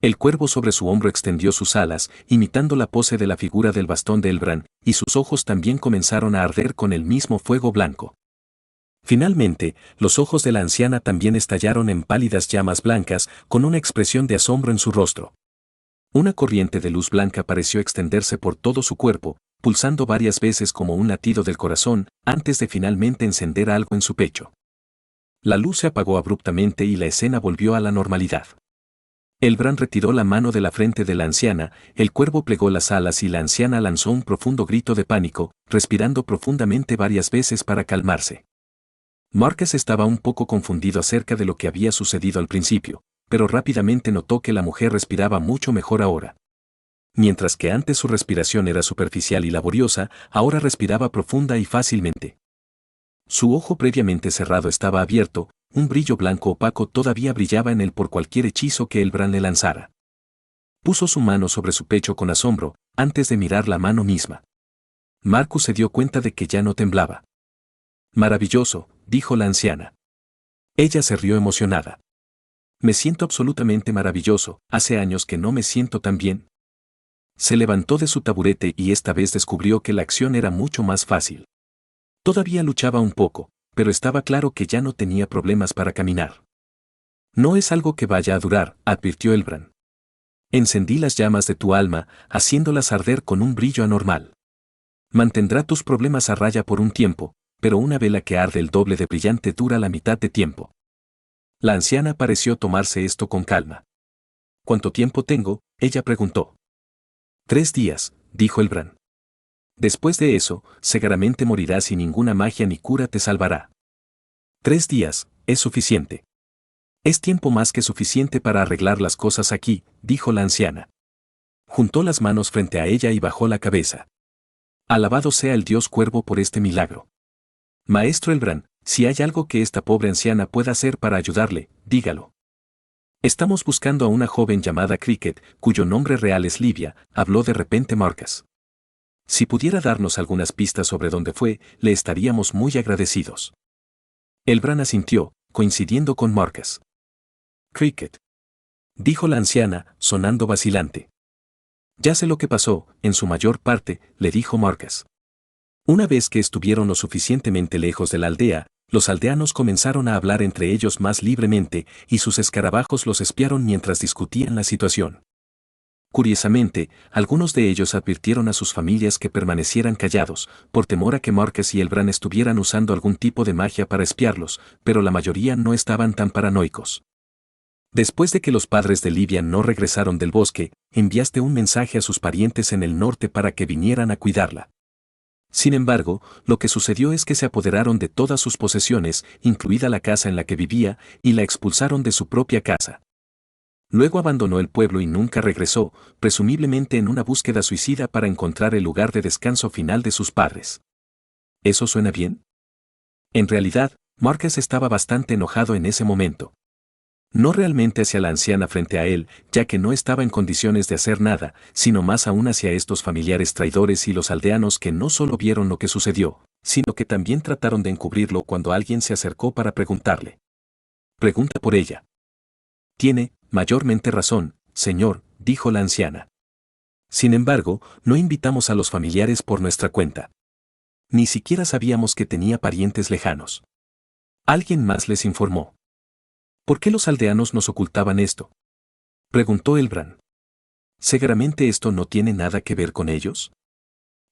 El cuervo sobre su hombro extendió sus alas, imitando la pose de la figura del bastón de Elbran, y sus ojos también comenzaron a arder con el mismo fuego blanco. Finalmente, los ojos de la anciana también estallaron en pálidas llamas blancas, con una expresión de asombro en su rostro. Una corriente de luz blanca pareció extenderse por todo su cuerpo, pulsando varias veces como un latido del corazón, antes de finalmente encender algo en su pecho. La luz se apagó abruptamente y la escena volvió a la normalidad. Elbran retiró la mano de la frente de la anciana, el cuervo plegó las alas y la anciana lanzó un profundo grito de pánico, respirando profundamente varias veces para calmarse. Marcus estaba un poco confundido acerca de lo que había sucedido al principio, pero rápidamente notó que la mujer respiraba mucho mejor ahora. Mientras que antes su respiración era superficial y laboriosa, ahora respiraba profunda y fácilmente. Su ojo previamente cerrado estaba abierto, un brillo blanco opaco todavía brillaba en él por cualquier hechizo que Elbran le lanzara. Puso su mano sobre su pecho con asombro, antes de mirar la mano misma. Marcus se dio cuenta de que ya no temblaba. «Maravilloso», dijo la anciana. Ella se rió emocionada. «Me siento absolutamente maravilloso, hace años que no me siento tan bien». Se levantó de su taburete y esta vez descubrió que la acción era mucho más fácil. Todavía luchaba un poco, pero estaba claro que ya no tenía problemas para caminar. «No es algo que vaya a durar», advirtió Elbran. «Encendí las llamas de tu alma, haciéndolas arder con un brillo anormal. Mantendrá tus problemas a raya por un tiempo, pero una vela que arde el doble de brillante dura la mitad de tiempo». La anciana pareció tomarse esto con calma. «¿Cuánto tiempo tengo?», ella preguntó. 3 días, dijo Elbran. Después de eso, seguramente morirás y ninguna magia ni cura te salvará. 3 días, es suficiente. Es tiempo más que suficiente para arreglar las cosas aquí, dijo la anciana. Juntó las manos frente a ella y bajó la cabeza. Alabado sea el dios cuervo por este milagro. Maestro Elbran, si hay algo que esta pobre anciana pueda hacer para ayudarle, dígalo. Estamos buscando a una joven llamada Cricket, cuyo nombre real es Livia, habló de repente Marcus. Si pudiera darnos algunas pistas sobre dónde fue, le estaríamos muy agradecidos. Elbran asintió, coincidiendo con Marcus. Cricket, dijo la anciana, sonando vacilante. Ya sé lo que pasó, en su mayor parte, le dijo Marcus. Una vez que estuvieron lo suficientemente lejos de la aldea, Los aldeanos comenzaron a hablar entre ellos más libremente y sus escarabajos los espiaron mientras discutían la situación. Curiosamente, algunos de ellos advirtieron a sus familias que permanecieran callados, por temor a que Marcus y Elbran estuvieran usando algún tipo de magia para espiarlos, pero la mayoría no estaban tan paranoicos. Después de que los padres de Livia no regresaron del bosque, enviaste un mensaje a sus parientes en el norte para que vinieran a cuidarla. Sin embargo, lo que sucedió es que se apoderaron de todas sus posesiones, incluida la casa en la que vivía, y la expulsaron de su propia casa. Luego abandonó el pueblo y nunca regresó, presumiblemente en una búsqueda suicida para encontrar el lugar de descanso final de sus padres. ¿Eso suena bien? En realidad, Marcus estaba bastante enojado en ese momento. No realmente hacia la anciana frente a él, ya que no estaba en condiciones de hacer nada, sino más aún hacia estos familiares traidores y los aldeanos que no solo vieron lo que sucedió, sino que también trataron de encubrirlo cuando alguien se acercó para preguntarle. Pregunta por ella. Tiene, mayormente razón, señor, dijo la anciana. Sin embargo, no invitamos a los familiares por nuestra cuenta. Ni siquiera sabíamos que tenía parientes lejanos. Alguien más les informó. ¿Por qué los aldeanos nos ocultaban esto? Preguntó Elbran. ¿Seguramente esto no tiene nada que ver con ellos?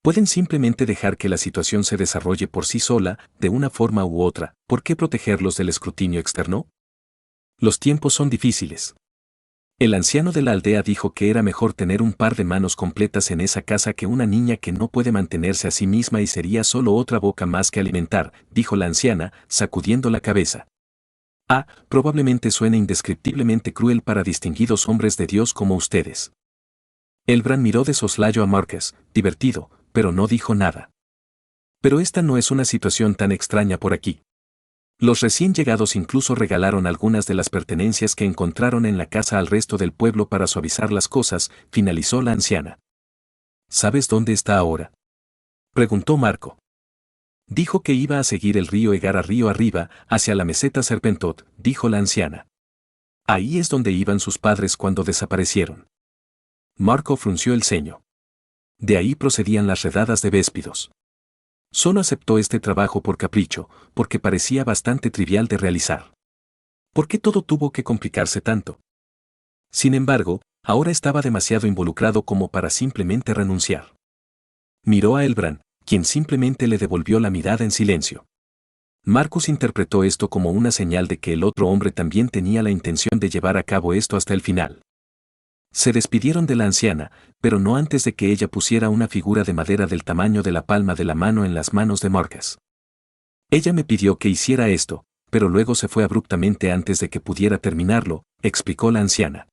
¿Pueden simplemente dejar que la situación se desarrolle por sí sola, de una forma u otra? ¿Por qué protegerlos del escrutinio externo? Los tiempos son difíciles. El anciano de la aldea dijo que era mejor tener un par de manos completas en esa casa que una niña que no puede mantenerse a sí misma y sería solo otra boca más que alimentar, dijo la anciana, sacudiendo la cabeza. Probablemente suene indescriptiblemente cruel para distinguidos hombres de Dios como ustedes. Elbran miró de soslayo a Marcus, divertido, pero no dijo nada. Pero esta no es una situación tan extraña por aquí. Los recién llegados incluso regalaron algunas de las pertenencias que encontraron en la casa al resto del pueblo para suavizar las cosas, finalizó la anciana. ¿Sabes dónde está ahora? Preguntó Marco. Dijo que iba a seguir el río Egara río arriba, hacia la meseta Serpentot, dijo la anciana. Ahí es donde iban sus padres cuando desaparecieron. Marco frunció el ceño. De ahí procedían las redadas de véspidos. Solo aceptó este trabajo por capricho, porque parecía bastante trivial de realizar. ¿Por qué todo tuvo que complicarse tanto? Sin embargo, ahora estaba demasiado involucrado como para simplemente renunciar. Miró a Elbran, quien simplemente le devolvió la mirada en silencio. Marcus interpretó esto como una señal de que el otro hombre también tenía la intención de llevar a cabo esto hasta el final. Se despidieron de la anciana, pero no antes de que ella pusiera una figura de madera del tamaño de la palma de la mano en las manos de Marcus. Ella me pidió que hiciera esto, pero luego se fue abruptamente antes de que pudiera terminarlo, explicó la anciana.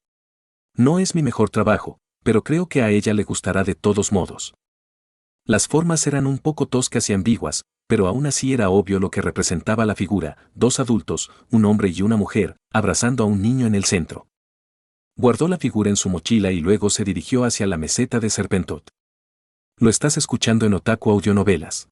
No es mi mejor trabajo, pero creo que a ella le gustará de todos modos. Las formas eran un poco toscas y ambiguas, pero aún así era obvio lo que representaba la figura, dos adultos, un hombre y una mujer, abrazando a un niño en el centro. Guardó la figura en su mochila y luego se dirigió hacia la meseta de Serpentot. Lo estás escuchando en Otaku Audionovelas.